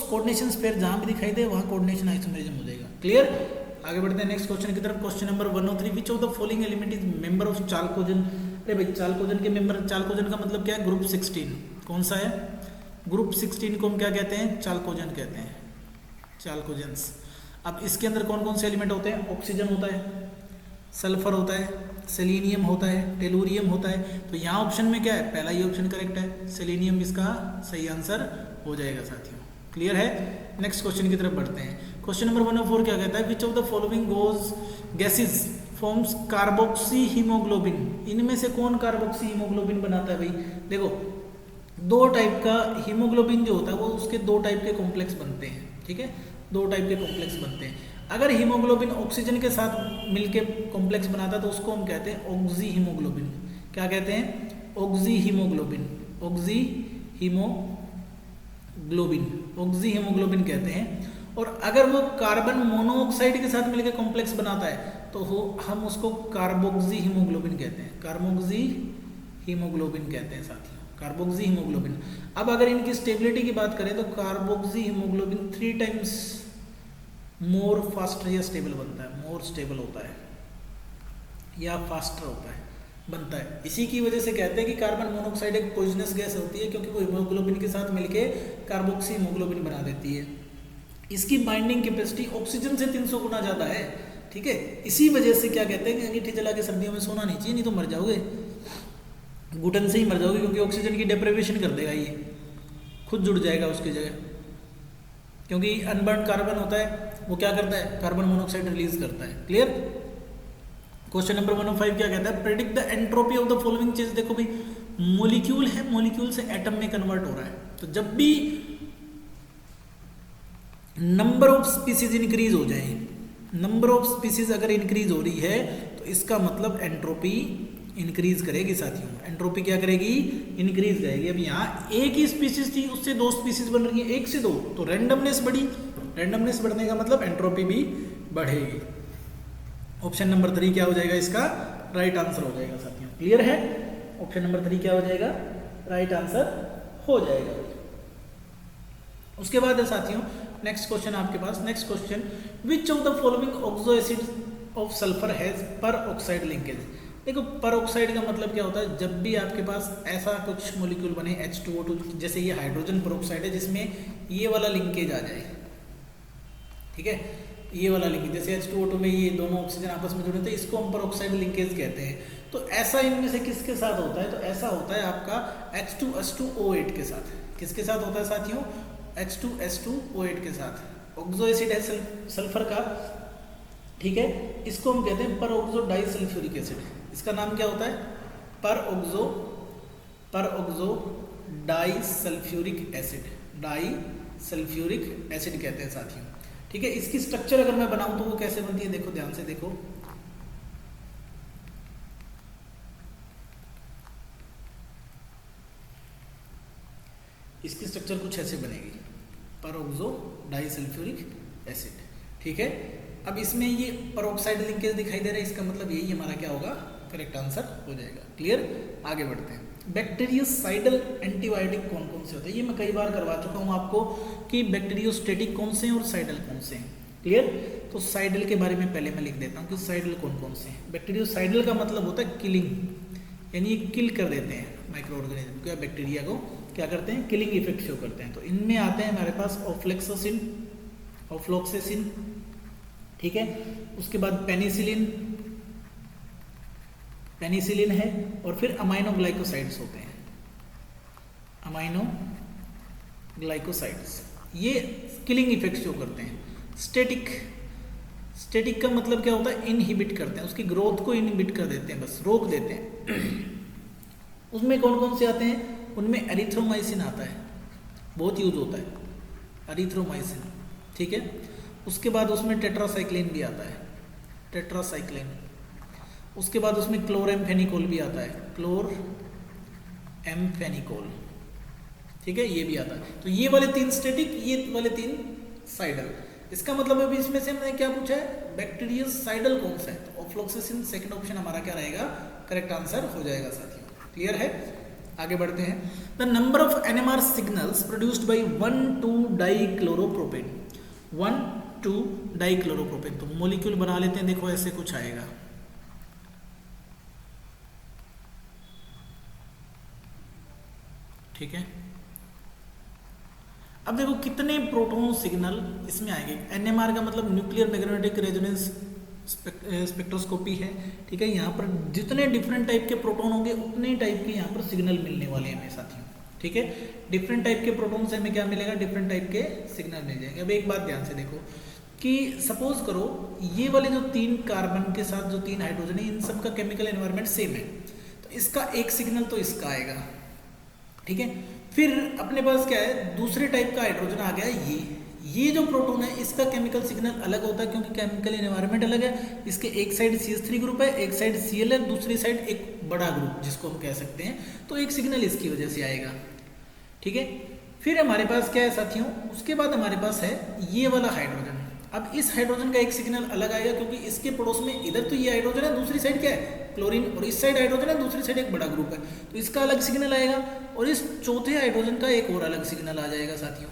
कोऑर्डिनेशन पेयर जहां भी दिखाई दे वहां कोऑर्डिनेशन आइसोमेरिज्म हो जाएगा, क्लियर। आगे बढ़ते हैं नेक्स्ट क्वेश्चन की तरफ। Question number 103, which of the following element is member of चाल्कोजन अरे भाई चालकोजन के मेंबर, चालकोजन का मतलब क्या है? ग्रुप 16। कौन सा है? ग्रुप 16 को हम क्या कहते हैं? चालकोजन कहते हैं, चालकोजन्स। अब इसके अंदर कौन कौन से एलिमेंट होते हैं? ऑक्सीजन होता है, सल्फर होता है, सेलेनियम होता है, टेलुरियम होता है। तो यहाँ ऑप्शन में क्या है? पहला ही ऑप्शन करेक्ट है, सेलेनियम इसका सही आंसर हो जाएगा साथियों। क्लियर है? नेक्स्ट क्वेश्चन की तरफ बढ़ते हैं। क्वेश्चन नंबर 104 क्या कहता है? विच of the following gases forms carboxy haemoglobin? इनमें से कौन कार्बोक्सी हीमोग्लोबिन बनाता है? भाई देखो, दो टाइप का हीमोग्लोबिन जो होता है वो उसके दो टाइप के कॉम्प्लेक्स बनते हैं, ठीक है, दो टाइप के कॉम्प्लेक्स बनते हैं। अगर हीमोग्लोबिन ऑक्सीजन के साथ मिलके कॉम्प्लेक्स बनाता है तो उसको हम कहते हैं ऑक्सी हीमोग्लोबिन। क्या कहते हैं? Oxy haemoglobin, oxy haemoglobin, oxy haemoglobin कहते हैं। और अगर वो कार्बन मोनोऑक्साइड के साथ मिलकर कॉम्प्लेक्स बनाता है तो हम उसको कार्बोक्सी हीमोग्लोबिन कहते हैं, कार्बोक्सी हीमोग्लोबिन कहते हैं साथियों, कार्बोक्सी हीमोग्लोबिन। अब अगर इनकी स्टेबिलिटी की बात करें तो carboxy haemoglobin 3 times more faster या स्टेबल बनता है, मोर स्टेबल होता है या फास्टर होता है, बनता है। इसी की वजह से कहते हैं कि कार्बन मोनोऑक्साइड एक पॉइजनस गैस होती है, क्योंकि वो हीमोग्लोबिन के साथ मिलके कार्बोक्सी हीमोग्लोबिन बना देती है। इसकी बाइंडिंग कैपेसिटी ऑक्सीजन से 300 गुना ज़्यादा है, ठीक है। इसी वजह से क्या कहते हैं कि अंगीठी जला के सर्दियों में सोना नहीं चाहिए, नहीं तो मर जाओगे, घुटन से ही मर जाओगे, क्योंकि ऑक्सीजन की डेप्रिवेशन कर देगा, ये खुद जुड़ जाएगा उसकी जगह। क्योंकि अनबर्न कार्बन होता है, वो क्या करता है? कार्बन मोनोऑक्साइड रिलीज करता है। क्लियर? क्वेश्चन नंबर 105 क्या कहता है? Predict the entropy of the following change. देखो भाई, मॉलिक्यूल है, मॉलिक्यूल से एटम में कन्वर्ट हो रहा है, तो जब भी नंबर ऑफ स्पीसीज इंक्रीज हो जाए, नंबर ऑफ स्पीसीज अगर इंक्रीज हो रही है तो इसका मतलब एंट्रोपी इंक्रीज करेगी साथियों। एंट्रोपी क्या करेगी? इंक्रीज करेगी। अब यहाँ एक ही स्पीसीज थी, उससे 2 स्पीसीज बन रही है, 1 से 2, तो रैंडमनेस बढ़ी, रैंडमनेस बढ़ने का मतलब एंट्रोपी भी बढ़ेगी। ऑप्शन नंबर 3 क्या हो जाएगा? इसका राइट आंसर हो जाएगा साथियों। क्लियर है? ऑप्शन नंबर 3 क्या हो जाएगा? राइट आंसर हो जाएगा। उसके बाद है साथियों नेक्स्ट क्वेश्चन आपके पास। Next question, which of the following oxo acid of sulphur has peroxide linkage. देखो, पर ऑक्साइड का मतलब क्या होता है? जब भी आपके पास ऐसा कुछ मॉलिक्यूल बने H2O2, जैसे ये हाइड्रोजन पर ऑक्साइड है जिसमें ये वाला लिंकेज आ जाए, ठीक है, ये वाला लिंकेज, जैसे H2O2 में ये दोनों ऑक्सीजन आपस में जुड़े थे, इसको हम पर ऑक्साइड लिंकेज कहते हैं। तो ऐसा इनमें से किसके साथ होता है? तो ऐसा होता है आपका H2S2O8 के साथ। किसके साथ होता है साथियों? H2S2O8 के साथ। ऑक्सो एसिड है सल्फर का, ठीक है, इसको हम कहते हैं पर ऑक्सो डाइसल्फ्यूरिक एसिड। इसका नाम क्या होता है? पर oxo disulphuric acid, disulphuric acid कहते हैं साथियों, ठीक है। इसकी स्ट्रक्चर अगर मैं बनाऊं तो वो कैसे बनती है? देखो ध्यान से देखो, इसकी स्ट्रक्चर कुछ ऐसे बनेगी, परऑक्सो डाइसल्फ्यूरिक एसिड, ठीक है। अब इसमें ये परऑक्साइड लिंकेज दिखाई दे रहा है, इसका मतलब यही हमारा क्या होगा? करेक्ट आंसर हो जाएगा। क्लियर? आगे बढ़ते हैं। बैक्टीरियोसाइडल एंटीबायोटिक कौन कौन से होते हैं? ये मैं कई बार करवा चुका हूँ आपको कि बैक्टीरियोस्टेटिक कौन से हैं और साइडल कौन से हैं। क्लियर? तो साइडल के बारे में पहले मैं लिख देता हूँ कि साइडल कौन कौन से हैं। बैक्टीरियोसाइडल का मतलब होता है किलिंग, यानी ये किल कर देते हैं माइक्रो ऑर्गेनिज्म को या बैक्टीरिया को, क्या करते हैं? किलिंग इफेक्ट शो करते हैं। तो इनमें आते हैं हमारे पास ऑफ्लोक्सेसिन, ठीक है, उसके बाद पेनिसिलिन है, और फिर अमाइनोग्लाइकोसाइड्स होते हैं, अमाइनोग्लाइकोसाइड्स, ये किलिंग इफेक्ट शो करते हैं। स्टेटिक का मतलब क्या होता है? इनहिबिट करते हैं, उसकी ग्रोथ को इनहिबिट कर देते हैं, बस रोक देते हैं। उसमें कौन कौन से आते हैं? उनमें एरिथ्रोमाइसिन आता है, बहुत यूज होता है एरिथ्रोमाइसिन, ठीक है। उसके बाद उसमें टेट्रासाइक्लिन भी आता है, टेट्रासाइक्लिन। उसके बाद उसमें क्लोरेम्फेनिकोल भी आता है, क्लोरएम्फेनिकोल, ठीक है, ये भी आता है। तो ये वाले 3 स्टेटिक, ये वाले 3 साइडल। इसका मतलब अभी इसमें से हमने क्या पूछा है? बैक्टीरियोसाइडल कौन सा है? तो ऑफ्लोक्सेसिन सेकंड ऑप्शन हमारा क्या रहेगा? करेक्ट आंसर हो जाएगा साथियों। क्लियर है? आगे बढ़ते हैं। The number of NMR signals produced by one two dichloropropane, one two dichloropropane. तो मॉलिक्यूल बना लेते हैं, देखो ऐसे कुछ आएगा, ठीक है। अब देखो कितने प्रोटॉन सिग्नल इसमें आएंगे। एनएमआर का मतलब न्यूक्लियर मैग्नेटिक रेजोनेंस स्पेक्ट्रोस्कोपी है, ठीक है। यहाँ पर जितने डिफरेंट टाइप के प्रोटॉन होंगे उतने टाइप के यहाँ पर सिग्नल मिलने वाले हैं मेरे साथियों, ठीक है। डिफरेंट टाइप के प्रोटॉन से हमें क्या मिलेगा, डिफरेंट टाइप के सिग्नल मिल जाएंगे। अब एक बात ध्यान से देखो कि सपोज करो ये वाले जो 3 कार्बन के साथ जो 3 हाइड्रोजन है, इन सब का केमिकल एनवायरनमेंट सेम है, तो इसका एक सिग्नल तो इसका आएगा, ठीक है। फिर अपने पास क्या है, दूसरे टाइप का हाइड्रोजन आ गया ये जो प्रोटॉन है इसका केमिकल सिग्नल अलग होता है क्योंकि केमिकल एनवायरनमेंट अलग है। इसके एक साइड CH3 ग्रुप है, एक साइड Cl है, दूसरी साइड एक बड़ा ग्रुप जिसको हम कह सकते हैं, तो एक सिग्नल इसकी वजह से आएगा, ठीक है। फिर हमारे पास क्या है साथियों, उसके बाद हमारे पास है ये वाला हाइड्रोजन। अब इस हाइड्रोजन का एक सिग्नल अलग आएगा क्योंकि इसके पड़ोस में इधर तो ये हाइड्रोजन है, दूसरी साइड क्या है क्लोरीन, और इस साइड हाइड्रोजन है, दूसरी साइड एक बड़ा ग्रुप है, तो इसका अलग सिग्नल आएगा। और इस चौथे हाइड्रोजन का एक और अलग सिग्नल आ जाएगा साथियों,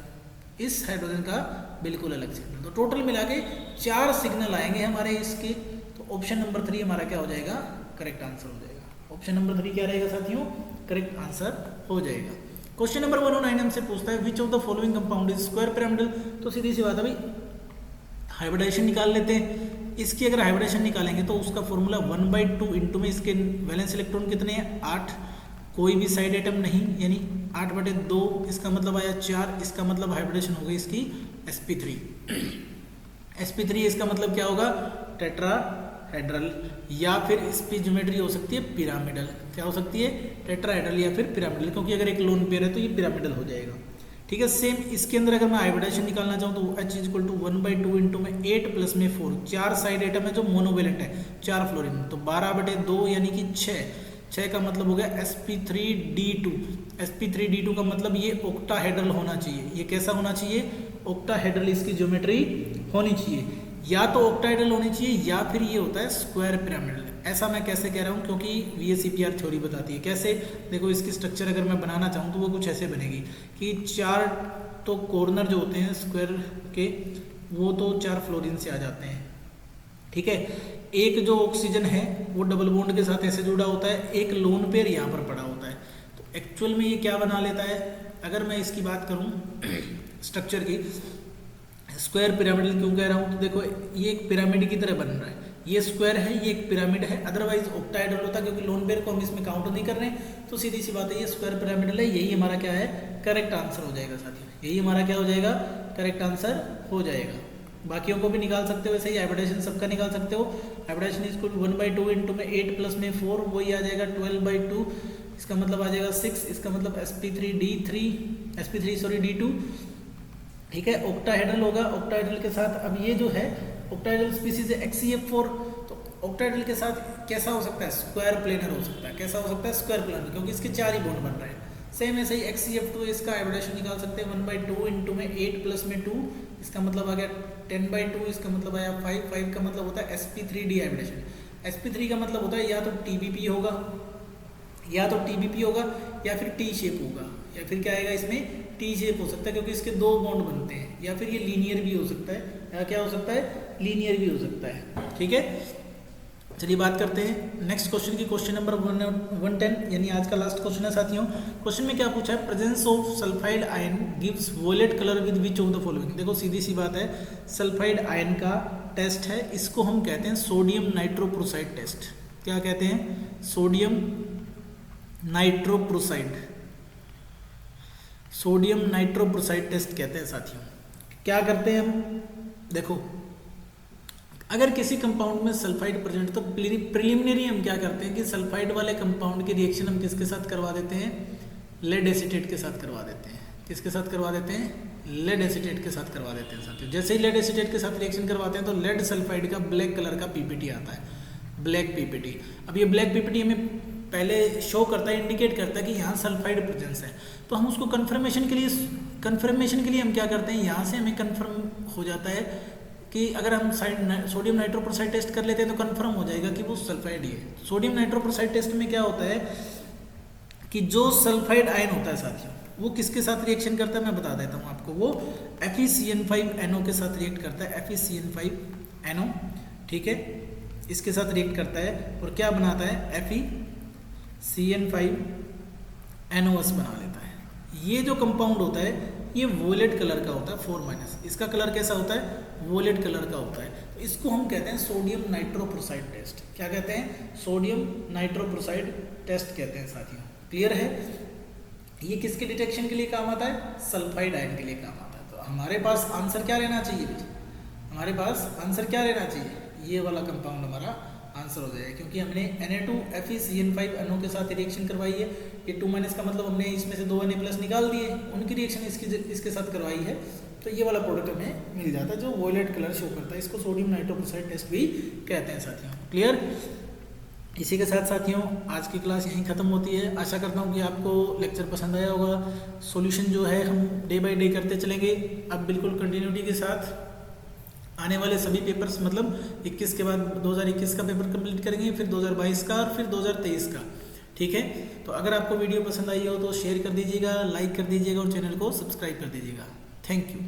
इस हाइड्रोजन का बिल्कुल अलग सिग्नल। तो टोटल मिला के 4 सिग्नल आएंगे हमारे इसके। तो ऑप्शन नंबर 3 हमारा क्या हो जाएगा, करेक्ट आंसर हो जाएगा। ऑप्शन नंबर 3 क्या रहेगा साथियों, करेक्ट आंसर हो जाएगा। क्वेश्चन नंबर 109 हमसे पूछता है विच of the following compound is square pyramidal. तो सीधी सी बात है भाई, हाइब्रिडाइजेशन निकाल लेते हैं। इसकी अगर हाइब्रिडाइजेशन निकालेंगे तो उसका फॉर्मूला 1/2 इंटू में इसके वैलेंस इलेक्ट्रॉन कितने हैं 8, कोई भी साइड एटम नहीं, यानी 8/2, इसका मतलब आया 4, इसका मतलब हाइब्रिडेशन हो गई इसकी sp3। sp3 इसका मतलब क्या होगा, टेट्राहेड्रल, या फिर इसकी ज्योमेट्री हो सकती है पिरामिडल। क्या हो सकती है, टेट्राहेड्रल या फिर पिरामिडल, क्योंकि अगर एक लोन पेयर है तो ये पिरामिडल हो जाएगा, ठीक है। सेम इसके अंदर अगर मैं हाइब्रिडाइजेशन निकालना चाहूँ तो H = 1/2 इंटू में 8 प्लस में 4, 4 साइड एटम है जो मोनोवेलेंट है, 4 फ्लोरीन, तो 12/2 यानी कि 6 का मतलब हो गया sp3d2। sp3d2 का मतलब ये ऑक्टाहेड्रल होना चाहिए। ये कैसा होना चाहिए, ऑक्टाहेड्रल इसकी ज्योमेट्री होनी चाहिए, या तो ऑक्टाहेड्रल होनी चाहिए या फिर ये होता है स्क्वायर पिरामिडल। ऐसा मैं कैसे कह रहा हूँ, क्योंकि VSEPR थ्योरी बताती है। कैसे, देखो इसकी स्ट्रक्चर अगर मैं बनाना चाहूँ तो वो कुछ ऐसे बनेगी कि 4 तो कॉर्नर जो होते हैं स्क्वायर के वो तो 4 फ्लोरीन से आ जाते हैं, ठीक है। एक जो ऑक्सीजन है वो डबल बॉन्ड के साथ ऐसे जुड़ा होता है, एक लोन पेयर यहाँ पर पड़ा होता है। तो एक्चुअल में ये क्या बना लेता है, अगर मैं इसकी बात करूँ स्ट्रक्चर की, स्क्वायर पिरामिडल क्यों कह रहा हूँ, तो देखो ये एक पिरामिड की तरह बन रहा है, ये स्क्वायर है, ये एक पिरामिड है। अदरवाइज ऑक्टाहेड्रल होता, क्योंकि लोन पेयर को हम इसमें काउंट नहीं कर रहे हैं, तो सीधी सी बात है ये स्क्वायर पिरामिडल है। यही हमारा क्या है, करेक्ट आंसर हो जाएगा साथियों, यही हमारा क्या हो जाएगा, करेक्ट आंसर हो जाएगा। बाकियों को भी निकाल सकते हो, वैसे ही हाइब्रिडाइजेशन सबका निकाल सकते हो। हाइब्रिडाइजेशन इसको 1/2 इंटू में 8 प्लस में 4, वही आ जाएगा 12/2, इसका मतलब आ जाएगा 6, इसका मतलब sp3d2, ठीक है। ऑक्टाहेड्रल होगा, ऑक्टाहेड्रल के साथ अब ये जो है ऑक्टाहेड्रल स्पीसीज है HCF4, तो ऑक्टाहेड्रल के साथ कैसा हो सकता है, स्क्वायर प्लेनर हो सकता है। कैसा हो सकता है, स्क्वायर प्लेनर, क्योंकि इसके 4 ही बॉन्ड बन रहे हैं। सेम ऐसे ही HCF2 इसका हाइब्रिडाइजेशन निकाल सकते हैं 1/2 इंटू में 8 प्लस में 2, इसका मतलब आ गया 10/2, इसका मतलब आया 5 का मतलब होता है sp3d हाइब्रिडेशन। sp3 का मतलब होता है या तो TBP होगा, या फिर T शेप होगा, या फिर क्या आएगा इसमें T शेप हो सकता है, क्योंकि इसके 2 बॉन्ड बनते हैं, या फिर ये लीनियर भी हो सकता है, या क्या हो सकता है, लीनियर भी हो सकता है, ठीक है। चलिए बात करते हैं नेक्स्ट क्वेश्चन की। क्वेश्चन नंबर 110, यानी आज का लास्ट क्वेश्चन है साथियों। क्वेश्चन में क्या पूछा है, presence of sulphide ion gives violet colour with which of the following. देखो सीधी सी बात है, सल्फाइड आयन का टेस्ट है, इसको हम कहते हैं सोडियम नाइट्रोप्रोसाइड टेस्ट। क्या कहते हैं, सोडियम नाइट्रोप्रोसाइड टेस्ट कहते हैं साथियों। क्या करते हैं हम, देखो अगर किसी कंपाउंड में सल्फाइड प्रेजेंट, तो प्रिलिमिनरी हम क्या करते हैं कि सल्फाइड वाले कंपाउंड की रिएक्शन हम किसके साथ करवा देते हैं, लेड एसीटेट के साथ करवा देते हैं। किसके साथ करवा देते हैं, लेड एसीटेट के साथ करवा देते हैं साथियों। जैसे ही लेड एसीटेट के साथ रिएक्शन करवाते हैं तो लेड सल्फाइड का ब्लैक कलर का पीपीटी आता है, ब्लैक पीपीटी। अब ये ब्लैक पीपीटी हमें पहले शो करता है, इंडिकेट करता है कि यहाँ सल्फाइड प्रेजेंस है, तो हम उसको कन्फर्मेशन के लिए हम क्या करते हैं, यहाँ से हमें कन्फर्म हो जाता है कि अगर हम सोडियम नाइट्रोप्रोसाइड टेस्ट कर लेते हैं तो कंफर्म हो जाएगा कि वो सल्फाइड ही है। सोडियम नाइट्रोप्रोसाइड टेस्ट में क्या होता है कि जो सल्फाइड आयन होता है साथियों, वो किसके साथ रिएक्शन करता है मैं बता देता हूँ आपको। वो FeCN5NO के साथ रिएक्ट करता है, FeCN5NO, ठीक है, इसके साथ रिएक्ट करता है और क्या बनाता है, FeCN5NOS बना लेता है, ये जो कंपाउंड होता है ये वोलेट कलर का होता है 4-। इसका कलर कैसा होता है? वोलेट कलर का होता है। तो इसको हम कहते हैं सोडियम नाइट्रोप्रोसाइड टेस्ट। क्या कहते हैं? सोडियम नाइट्रोप्रोसाइड टेस्ट कहते हैं साथियों। क्लियर है? ये किसके डिटेक्शन के लिए काम आता है? सल्फाइड आयन के लिए काम आता है। तो हमारे पास आंसर क्या रहना चाहिए बेटा? हमारे पास आंसर क्या रहना चाहिए? ये वाला कंपाउंड हमारा आंसर हो जाएगा, क्योंकि हमने Na2FeCN5NO के साथ रिएक्शन करवाई है। ये 2- का मतलब हमने इसमें से 2 Na+ निकाल दिए, उनकी रिएक्शन इसके साथ करवाई है। तो ये वाला प्रोडक्ट हमें मिल जाता है जो वोलेट कलर शो करता है। इसको सोडियम नाइट्रोप्रोसाइड टेस्ट भी कहते हैं साथियों। क्लियर? इसी के साथ साथियों आज की क्लास यहीं ख़त्म होती है। आशा करता हूँ कि आपको लेक्चर पसंद आया होगा। सॉल्यूशन जो है हम डे बाय डे करते चलेंगे। अब बिल्कुल कंटिन्यूटी के साथ आने वाले सभी पेपर्स, मतलब 21 के बाद 2021 का पेपर कंप्लीट करेंगे, फिर 2022 का और फिर 2023 का। ठीक है? तो अगर आपको वीडियो पसंद आई हो तो शेयर कर दीजिएगा, लाइक कर दीजिएगा और चैनल को सब्सक्राइब कर दीजिएगा। Thank you.